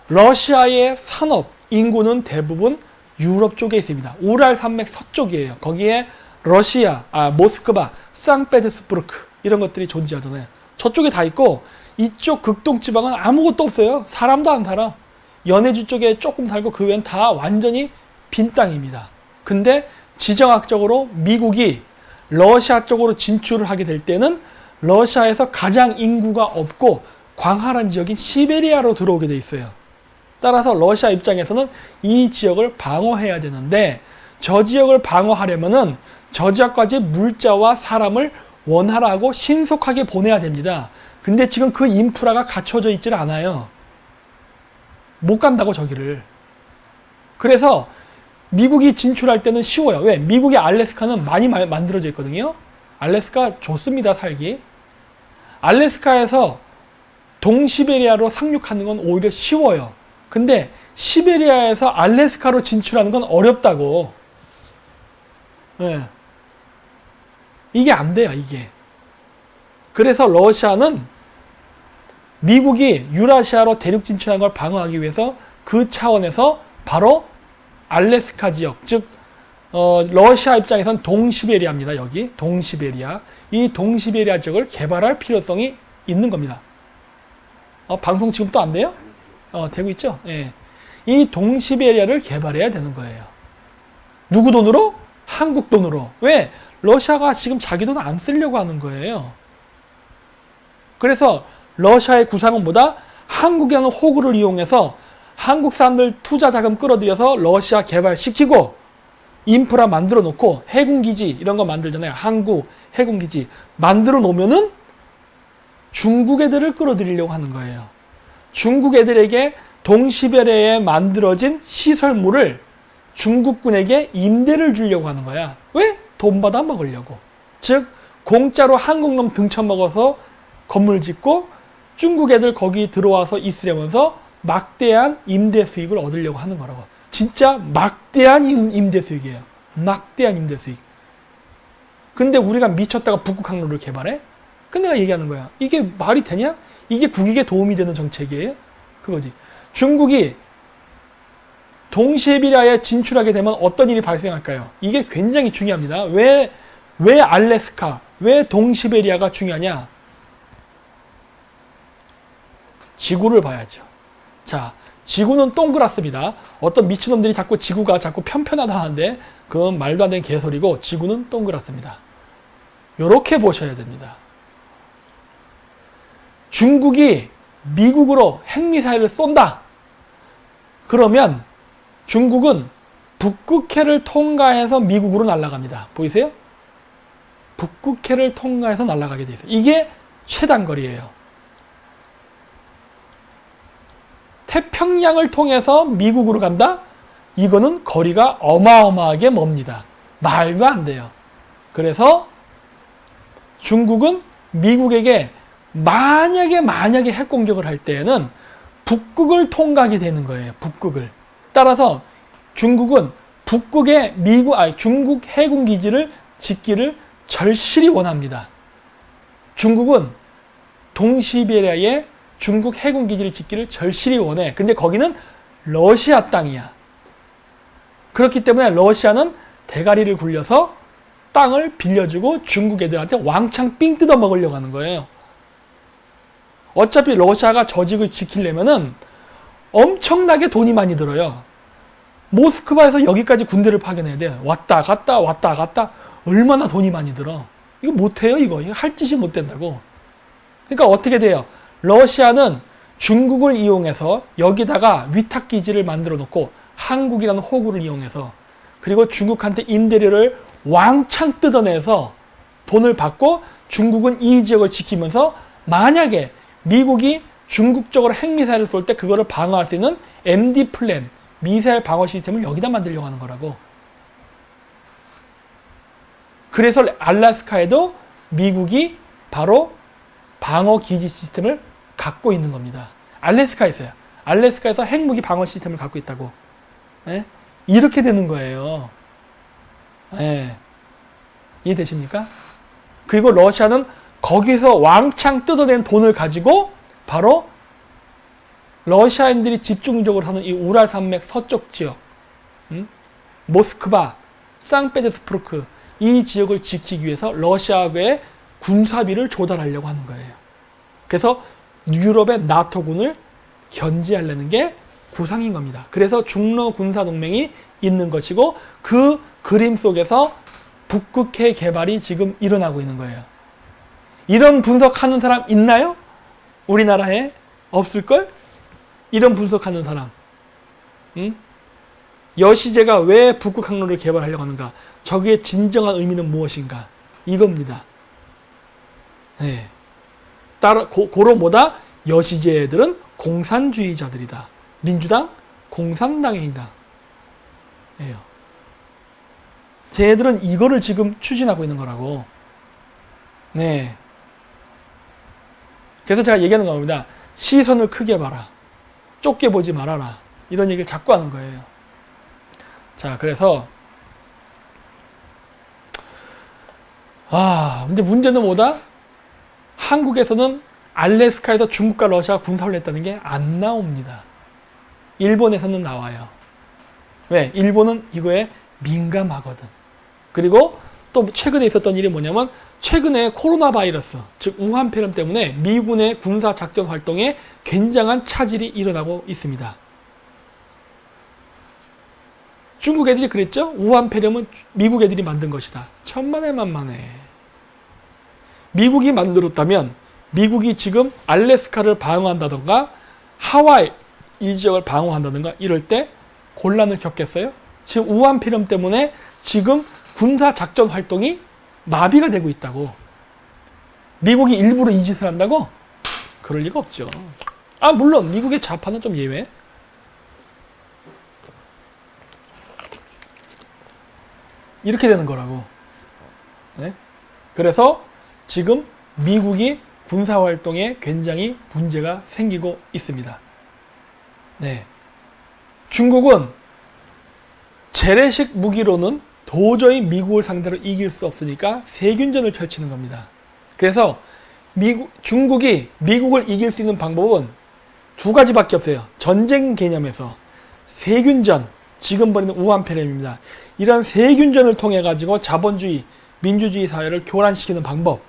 러시아의 산업 인구는 대부분 유럽 쪽에 있습니다. 우랄 산맥 서쪽이에요. 거기에 러시아, 모스크바, 상페테르부르크 이런 것들이 존재하잖아요. 저쪽에 다 있고 이쪽 극동 지방은 아무것도 없어요. 사람도 안 살아. 연해주 쪽에 조금 살고 그 외엔 다 완전히 빈 땅입니다. 근데 지정학적으로 미국이 러시아 쪽으로 진출을 하게 될 때는 러시아에서 가장 인구가 없고 광활한 지역인 시베리아로 들어오게 돼 있어요. 따라서 러시아 입장에서는 이 지역을 방어해야 되는데 저 지역을 방어하려면은 저 지역까지 물자와 사람을 원활하고 신속하게 보내야 됩니다. 근데 지금 그 인프라가 갖춰져 있질 않아요. 못 간다고 저기를. 그래서 미국이 진출할 때는 쉬워요. 왜? 미국의 알래스카는 많이 만들어져 있거든요. 알래스카 좋습니다, 살기. 알래스카에서 동시베리아로 상륙하는 건 오히려 쉬워요. 근데 시베리아에서 알래스카로 진출하는 건 어렵다고. 네. 이게 안 돼요, 이게. 그래서 러시아는 미국이 유라시아로 대륙 진출한 걸 방어하기 위해서 그 차원에서 바로 알래스카 지역, 즉 러시아 입장에선 동시베리아입니다. 여기 동시베리아. 이 동시베리아 지역을 개발할 필요성이 있는 겁니다. 방송 지금 또 안 돼요? 되고 있죠? 예. 이 동시베리아를 개발해야 되는 거예요. 누구 돈으로? 한국 돈으로. 왜? 러시아가 지금 자기 돈 안 쓰려고 하는 거예요. 그래서 러시아의 구상은 뭐다? 한국이라는 호구를 이용해서 한국 사람들 투자 자금 끌어들여서 러시아 개발시키고 인프라 만들어 놓고 해군기지 이런 거 만들잖아요. 항구, 해군기지 만들어 놓으면은 중국 애들을 끌어들이려고 하는 거예요. 중국 애들에게 동시베리아에 만들어진 시설물을 중국군에게 임대를 주려고 하는 거야. 왜? 돈 받아 먹으려고. 즉 공짜로 한국놈 등쳐먹어서 건물 짓고 중국 애들 거기 들어와서 있으려면서 막대한 임대 수익을 얻으려고 하는 거라고. 진짜 막대한 임대 수익이에요. 막대한 임대 수익. 근데 우리가 미쳤다가 북극 항로를 개발해? 근데 내가 얘기하는 거야. 이게 말이 되냐? 이게 국익에 도움이 되는 정책이에요? 그거지. 중국이 동시베리아에 진출하게 되면 어떤 일이 발생할까요? 이게 굉장히 중요합니다. 왜 알래스카, 왜 동시베리아가 중요하냐? 지구를 봐야죠. 자, 지구는 동그랗습니다. 어떤 미친놈들이 지구가 자꾸 편편하다 하는데 그건 말도 안 되는 개소리고 지구는 동그랗습니다. 요렇게 보셔야 됩니다. 중국이 미국으로 핵미사일을 쏜다. 그러면 중국은 북극해를 통과해서 미국으로 날아갑니다. 보이세요? 북극해를 통과해서 날아가게 돼 있어요. 이게 최단거리예요. 태평양을 통해서 미국으로 간다? 이거는 거리가 어마어마하게 멉니다. 말도 안 돼요. 그래서 중국은 미국에게 만약에 핵공격을 할 때에는 북극을 통과하게 되는 거예요. 북극을. 따라서 중국은 북극에 중국 해군기지를 짓기를 절실히 원합니다. 중국은 동시베리아에 중국 해군기지를 짓기를 절실히 원해. 근데 거기는 러시아 땅이야. 그렇기 때문에 러시아는 대가리를 굴려서 땅을 빌려주고 중국 애들한테 왕창 삥 뜯어 먹으려고 하는 거예요. 어차피 러시아가 저 지역을 지키려면은 엄청나게 돈이 많이 들어요. 모스크바에서 여기까지 군대를 파견해야 돼. 왔다 갔다 얼마나 돈이 많이 들어. 이거 못해요. 이거 할 짓이 못 된다고. 그러니까 어떻게 돼요? 러시아는 중국을 이용해서 여기다가 위탁기지를 만들어 놓고 한국이라는 호구를 이용해서 그리고 중국한테 임대료를 왕창 뜯어내서 돈을 받고 중국은 이 지역을 지키면서 만약에 미국이 중국 쪽으로 핵미사일을 쏠 때 그거를 방어할 수 있는 MD 플랜, 미사일 방어 시스템을 여기다 만들려고 하는 거라고. 그래서 알래스카에도 미국이 바로 방어 기지 시스템을 갖고 있는 겁니다. 알래스카에서요. 알래스카에서 핵무기 방어 시스템을 갖고 있다고. 네? 이렇게 되는 거예요. 네. 이해되십니까? 그리고 러시아는 거기서 왕창 뜯어낸 돈을 가지고 바로 러시아인들이 집중적으로 하는 이 우랄 산맥 서쪽 지역, 모스크바, 상페테르부르크 이 지역을 지키기 위해서 러시아의 군사비를 조달하려고 하는 거예요. 그래서 유럽의 나토군을 견제하려는 게 구상인 겁니다. 그래서 중러 군사 동맹이 있는 것이고 그 그림 속에서 북극해 개발이 지금 일어나고 있는 거예요. 이런 분석하는 사람 있나요? 우리나라에 없을걸? 이런 분석하는 사람. 응? 여시제가 왜 북극 항로를 개발하려고 하는가? 저기의 진정한 의미는 무엇인가? 이겁니다. 네. 따라 고로 뭐다? 여시제들은 공산주의자들이다. 민주당 공산당이다. 예요. 쟤들은 이거를 지금 추진하고 있는 거라고. 네. 그래서 제가 얘기하는 겁니다. 시선을 크게 봐라. 좁게 보지 말아라. 이런 얘기를 자꾸 하는 거예요. 자, 그래서 근데 문제는 뭐다? 한국에서는 알래스카에서 중국과 러시아가 군사훈련을 했다는 게 안 나옵니다. 일본에서는 나와요. 왜? 일본은 이거에 민감하거든. 그리고 또 최근에 있었던 일이 뭐냐면 최근에 코로나 바이러스, 즉 우한폐렴 때문에 미군의 군사 작전 활동에 굉장한 차질이 일어나고 있습니다. 중국 애들이 그랬죠? 우한폐렴은 미국 애들이 만든 것이다. 천만에 만만해. 미국이 만들었다면 미국이 지금 알래스카를 방어한다던가 하와이 이 지역을 방어한다던가 이럴 때 곤란을 겪겠어요? 지금 우한폐렴 때문에 지금 군사 작전 활동이 마비가 되고 있다고. 미국이 일부러 이 짓을 한다고? 그럴 리가 없죠. 물론 미국의 좌파는 좀 예외. 이렇게 되는 거라고. 네? 그래서 지금 미국이 군사활동에 굉장히 문제가 생기고 있습니다. 네. 중국은 재래식 무기로는 도저히 미국을 상대로 이길 수 없으니까 세균전을 펼치는 겁니다. 그래서 중국이 미국을 이길 수 있는 방법은 두 가지밖에 없어요. 전쟁 개념에서 세균전, 지금 벌이는 우한폐렴입니다. 이런 세균전을 통해 가지고 자본주의, 민주주의 사회를 교란시키는 방법.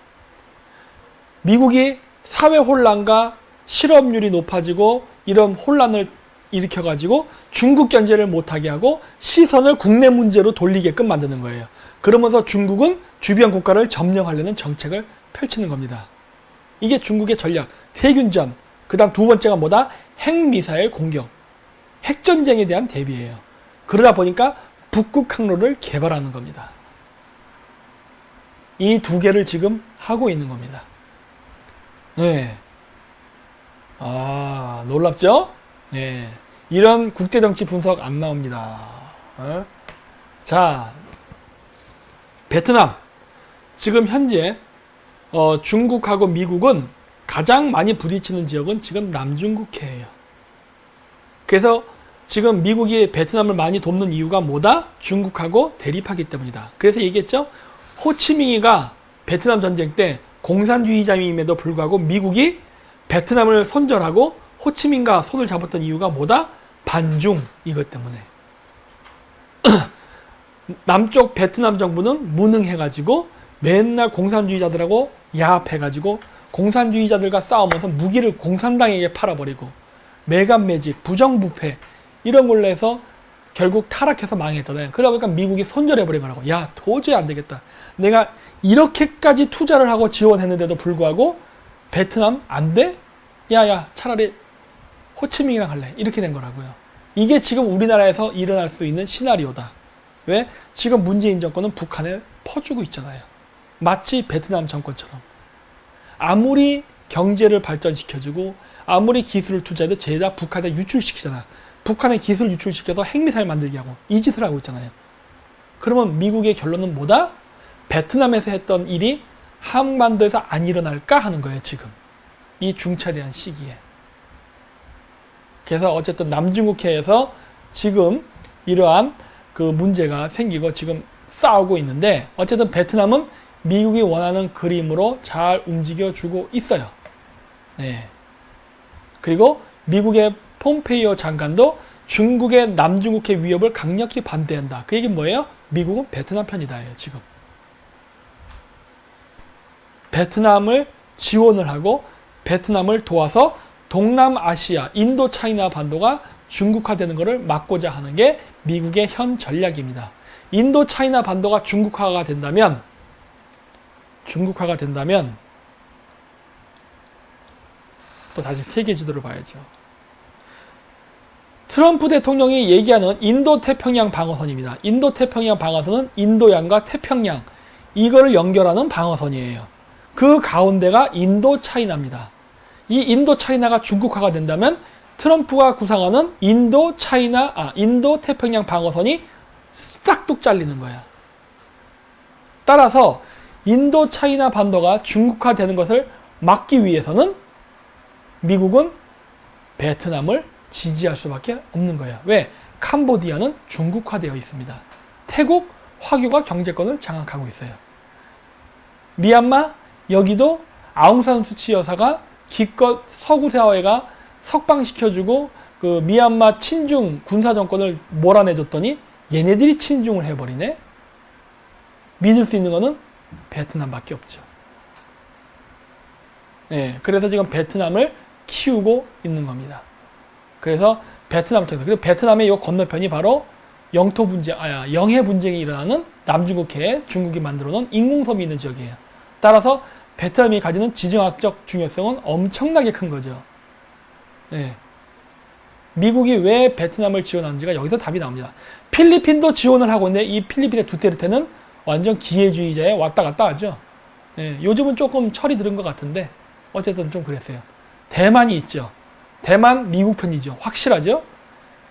미국이 사회 혼란과 실업률이 높아지고 이런 혼란을 일으켜 가지고 중국 견제를 못하게 하고 시선을 국내 문제로 돌리게끔 만드는 거예요. 그러면서 중국은 주변 국가를 점령하려는 정책을 펼치는 겁니다. 이게 중국의 전략. 세균전. 그 다음 두 번째가 뭐다? 핵미사일 공격. 핵전쟁에 대한 대비예요. 그러다 보니까 북극 항로를 개발하는 겁니다. 이 두 개를 지금 하고 있는 겁니다. 네. 놀랍죠? 네. 이런 국제정치 분석 안 나옵니다. 자, 베트남. 지금 현재 중국하고 미국은 가장 많이 부딪히는 지역은 지금 남중국해예요. 그래서 지금 미국이 베트남을 많이 돕는 이유가 뭐다? 중국하고 대립하기 때문이다. 그래서 얘기했죠? 호치민이가 베트남 전쟁 때 공산주의자임에도 불구하고 미국이 베트남을 손절하고 호치민과 손을 잡았던 이유가 뭐다? 반중, 이것 때문에. 남쪽 베트남 정부는 무능해가지고 맨날 공산주의자들하고 야합해가지고 공산주의자들과 싸우면서 무기를 공산당에게 팔아버리고 매간매직, 부정부패 이런 걸로 해서 결국 타락해서 망했잖아요. 그러다 보니까 미국이 손절해버린 거라고. 야, 도저히 안 되겠다. 내가 이렇게까지 투자를 하고 지원했는데도 불구하고 베트남 안 돼? 야야, 차라리 호치민이랑 할래. 이렇게 된 거라고요. 이게 지금 우리나라에서 일어날 수 있는 시나리오다. 왜? 지금 문재인 정권은 북한에 퍼주고 있잖아요. 마치 베트남 정권처럼. 아무리 경제를 발전시켜주고 아무리 기술을 투자해도 죄다 북한에 유출시키잖아. 북한에 기술 유출시켜서 핵미사일 만들게 하고 이 짓을 하고 있잖아요. 그러면 미국의 결론은 뭐다? 베트남에서 했던 일이 한반도에서 안 일어날까 하는 거예요, 지금. 이 중차대한 시기에. 그래서 어쨌든 남중국해에서 지금 이러한 그 문제가 생기고 지금 싸우고 있는데 어쨌든 베트남은 미국이 원하는 그림으로 잘 움직여주고 있어요. 네. 그리고 미국의 폼페이오 장관도 중국의 남중국해 위협을 강력히 반대한다. 그 얘기는 뭐예요? 미국은 베트남 편이다예요. 지금 베트남을 지원을 하고 베트남을 도와서 동남아시아, 인도 차이나 반도가 중국화되는 것을 막고자 하는 게 미국의 현 전략입니다. 인도 차이나 반도가 중국화가 된다면 또 다시 세계 지도를 봐야죠. 트럼프 대통령이 얘기하는 인도-태평양 방어선입니다. 인도-태평양 방어선은 인도양과 태평양 이거를 연결하는 방어선이에요. 그 가운데가 인도-차이나입니다. 이 인도-차이나가 중국화가 된다면 트럼프가 구상하는 인도-태평양 방어선이 싹둑 잘리는 거야. 따라서 인도-차이나 반도가 중국화되는 것을 막기 위해서는 미국은 베트남을 지지할 수밖에 없는 거예요. 왜? 캄보디아는 중국화되어 있습니다. 태국, 화교가 경제권을 장악하고 있어요. 미얀마, 여기도 아웅산 수치 여사가 기껏 서구 사회가 석방시켜주고 그 미얀마 친중 군사정권을 몰아내줬더니 얘네들이 친중을 해버리네. 믿을 수 있는 거는 베트남밖에 없죠. 네, 그래서 지금 베트남을 키우고 있는 겁니다. 그래서 베트남을 통해서, 그리고 베트남의 이 건너편이 바로 영해 분쟁이 일어나는 남중국해에 중국이 만들어 놓은 인공섬이 있는 지역이에요. 따라서 베트남이 가지는 지정학적 중요성은 엄청나게 큰 거죠. 네. 미국이 왜 베트남을 지원하는지가 여기서 답이 나옵니다. 필리핀도 지원을 하고 있는데 이 필리핀의 두테르테는 완전 기회주의자에 왔다 갔다 하죠. 네. 요즘은 조금 철이 들은 것 같은데 어쨌든 좀 그랬어요. 대만이 있죠. 대만 미국 편이죠. 확실하죠.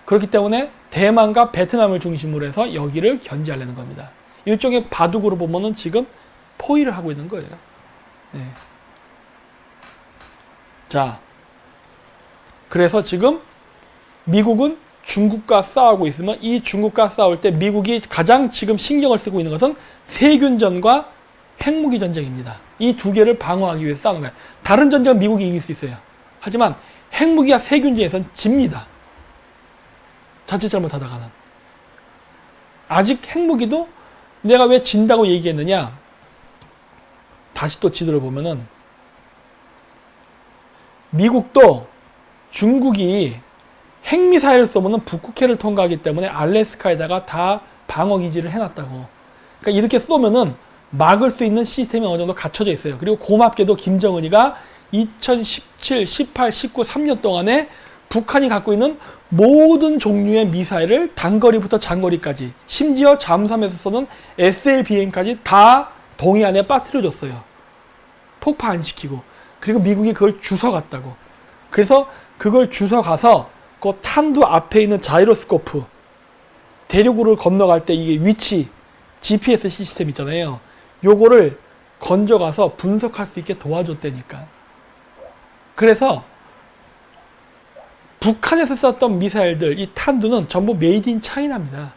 그렇기 때문에 대만과 베트남을 중심으로 해서 여기를 견제하려는 겁니다. 일종의 바둑으로 보면은 지금 포위를 하고 있는 거예요. 네. 자, 그래서 지금 미국은 중국과 싸우고 있으면 이 중국과 싸울 때 미국이 가장 지금 신경을 쓰고 있는 것은 세균전과 핵무기 전쟁입니다. 이 두 개를 방어하기 위해서 싸우는 거예요. 다른 전쟁은 미국이 이길 수 있어요. 하지만 핵무기와 세균전에선 집니다. 자칫 잘못하다가는. 아직 핵무기도 내가 왜 진다고 얘기했느냐. 다시 또 지도를 보면은 미국도 중국이 핵미사일을 쏘면 북극해를 통과하기 때문에 알래스카에다가 다 방어기지를 해놨다고. 그러니까 이렇게 쏘면은 막을 수 있는 시스템이 어느 정도 갖춰져 있어요. 그리고 고맙게도 김정은이가 2017, 18, 19, 3년 동안에 북한이 갖고 있는 모든 종류의 미사일을 단거리부터 장거리까지 심지어 잠수함에서 쏘는 SLBM까지 다 동해안에 빠뜨려줬어요. 폭파 안 시키고. 그리고 미국이 그걸 주워갔다고. 그래서 그걸 주워가서 그 탄두 앞에 있는 자이로스코프 대륙을 건너갈 때 이게 위치 GPS 시스템 있잖아요. 요거를 건져가서 분석할 수 있게 도와줬다니까. 그래서 북한에서 썼던 미사일들, 이 탄두는 전부 메이드 인 차이나입니다.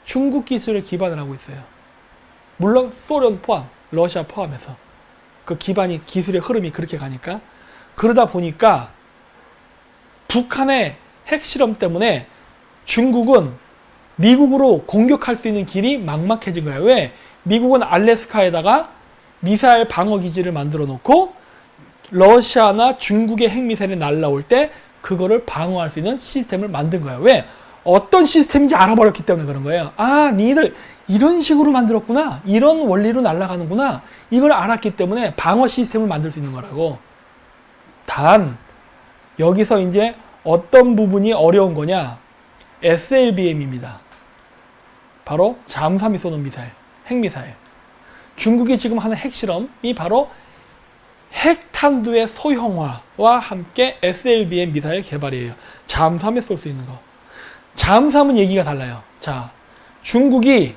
중국 기술을 기반을 하고 있어요. 물론 소련 포함, 러시아 포함해서 그 기반이, 기술의 흐름이 그렇게 가니까. 그러다 보니까 북한의 핵실험 때문에 중국은 미국으로 공격할 수 있는 길이 막막해진 거예요. 왜? 미국은 알래스카에다가 미사일 방어기지를 만들어 놓고 러시아나 중국의 핵미사일이 날라올 때 그거를 방어할 수 있는 시스템을 만든 거예요. 왜? 어떤 시스템인지 알아버렸기 때문에 그런 거예요. 아, 니들 이런 식으로 만들었구나. 이런 원리로 날아가는구나. 이걸 알았기 때문에 방어 시스템을 만들 수 있는 거라고. 단 여기서 이제 어떤 부분이 어려운 거냐? SLBM입니다. 바로 잠수함이 쏘는 미사일, 핵미사일. 중국이 지금 하는 핵실험이 바로 핵탄두의 소형화와 함께 SLBM 미사일 개발이에요. 잠수함에 쏠 수 있는 거. 잠수함은 얘기가 달라요. 자, 중국이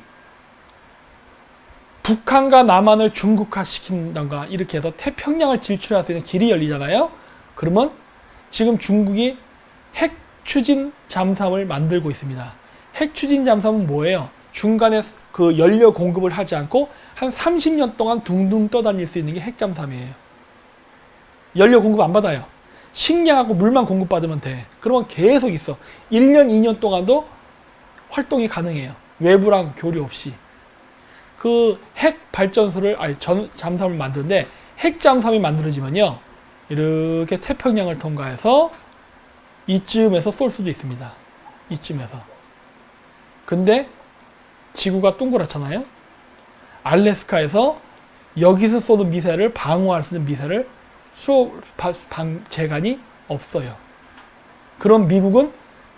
북한과 남한을 중국화 시킨다던가 이렇게 해서 태평양을 질출할 수 있는 길이 열리잖아요. 그러면 지금 중국이 핵 추진 잠수함을 만들고 있습니다. 핵 추진 잠수함은 뭐예요? 중간에 그 연료 공급을 하지 않고 한 30년 동안 둥둥 떠다닐 수 있는 게 핵 잠수함이에요. 연료 공급 안 받아요. 식량하고 물만 공급받으면 돼. 그러면 계속 있어. 1년, 2년 동안도 활동이 가능해요. 외부랑 교류 없이. 그 핵 발전소를, 잠수함을 만드는데 핵 잠수함이 만들어지면요. 이렇게 태평양을 통과해서 이쯤에서 쏠 수도 있습니다. 이쯤에서. 근데 지구가 동그랗잖아요. 알래스카에서 여기서 쏘는 미사일을 방어할 수 있는 미사일을 재간이 없어요. 그럼 미국은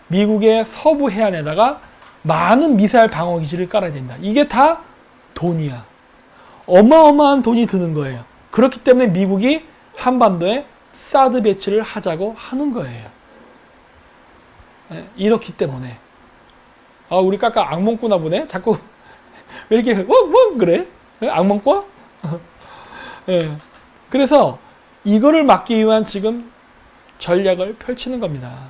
미국의 서부 해안에다가 많은 미사일 방어 기지를 깔아야 됩니다. 이게 다 돈이야. 어마어마한 돈이 드는 거예요. 그렇기 때문에 미국이 한반도에 사드 배치를 하자고 하는 거예요. 이렇기 때문에. 우리 까까 악몽꾸나 보네? 자꾸 왜 이렇게 웡웡 그래? 악몽꿔? 예. 그래서 이거를 막기 위한 지금 전략을 펼치는 겁니다.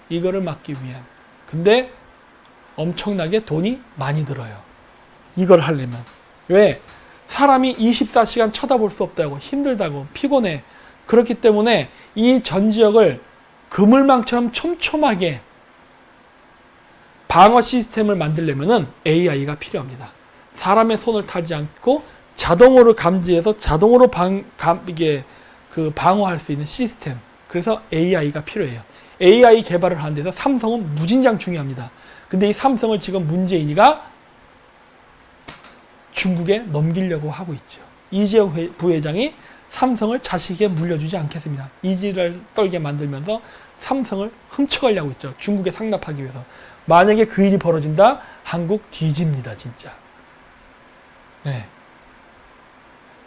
이거를 막기 위한. 근데 엄청나게 돈이 많이 들어요. 이걸 하려면. 왜? 사람이 24시간 쳐다볼 수 없다고, 힘들다고, 피곤해. 그렇기 때문에 이 전 지역을 그물망처럼 촘촘하게 방어 시스템을 만들려면은 AI가 필요합니다. 사람의 손을 타지 않고 자동으로 감지해서 자동으로 방어할 수 있는 시스템. 그래서 AI가 필요해요. AI 개발을 하는 데서 삼성은 무진장 중요합니다. 근데 이 삼성을 지금 문재인이가 중국에 넘기려고 하고 있죠. 이재용 부회장이 삼성을 자식에게 물려주지 않겠습니다. 이지를 떨게 만들면서 삼성을 훔쳐가려고 있죠. 중국에 상납하기 위해서. 만약에 그 일이 벌어진다, 한국 뒤집니다, 진짜. 네.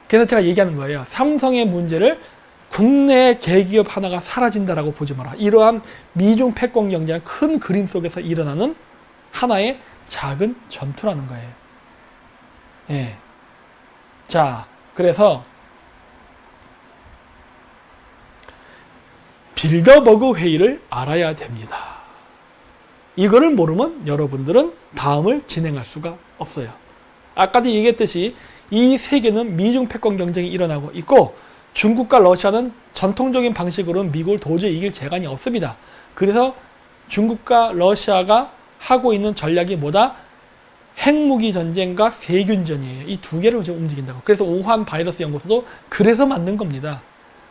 그래서 제가 얘기하는 거예요. 삼성의 문제를 국내 대기업 하나가 사라진다라고 보지 마라. 이러한 미중 패권 경쟁의 큰 그림 속에서 일어나는 하나의 작은 전투라는 거예요. 예. 자, 그래서 빌더버그 회의를 알아야 됩니다. 이거를 모르면 여러분들은 다음을 진행할 수가 없어요. 아까도 얘기했듯이 이 세계는 미중 패권 경쟁이 일어나고 있고 중국과 러시아는 전통적인 방식으로는 미국을 도저히 이길 재간이 없습니다. 그래서 중국과 러시아가 하고 있는 전략이 뭐다? 핵무기 전쟁과 세균전이에요. 이 두 개를 지금 움직인다고. 그래서 우한 바이러스 연구소도 그래서 만든 겁니다.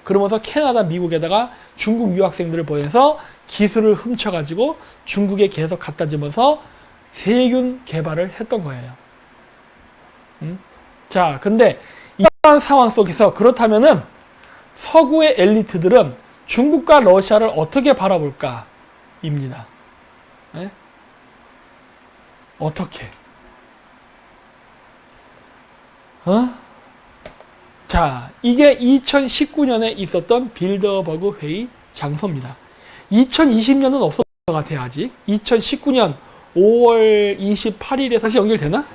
그러면서 캐나다, 미국에다가 중국 유학생들을 보내서 기술을 훔쳐가지고 중국에 계속 갖다 주면서 세균 개발을 했던 거예요. 자, 근데 이러한 상황 속에서 그렇다면은 서구의 엘리트들은 중국과 러시아를 어떻게 바라볼까? 입니다. 네? 어떻게? 자, 이게 2019년에 있었던 빌더버그 회의 장소입니다. 2020년은 없었던 것 같아요, 아직. 2019년 5월 28일에 다시 연결되나?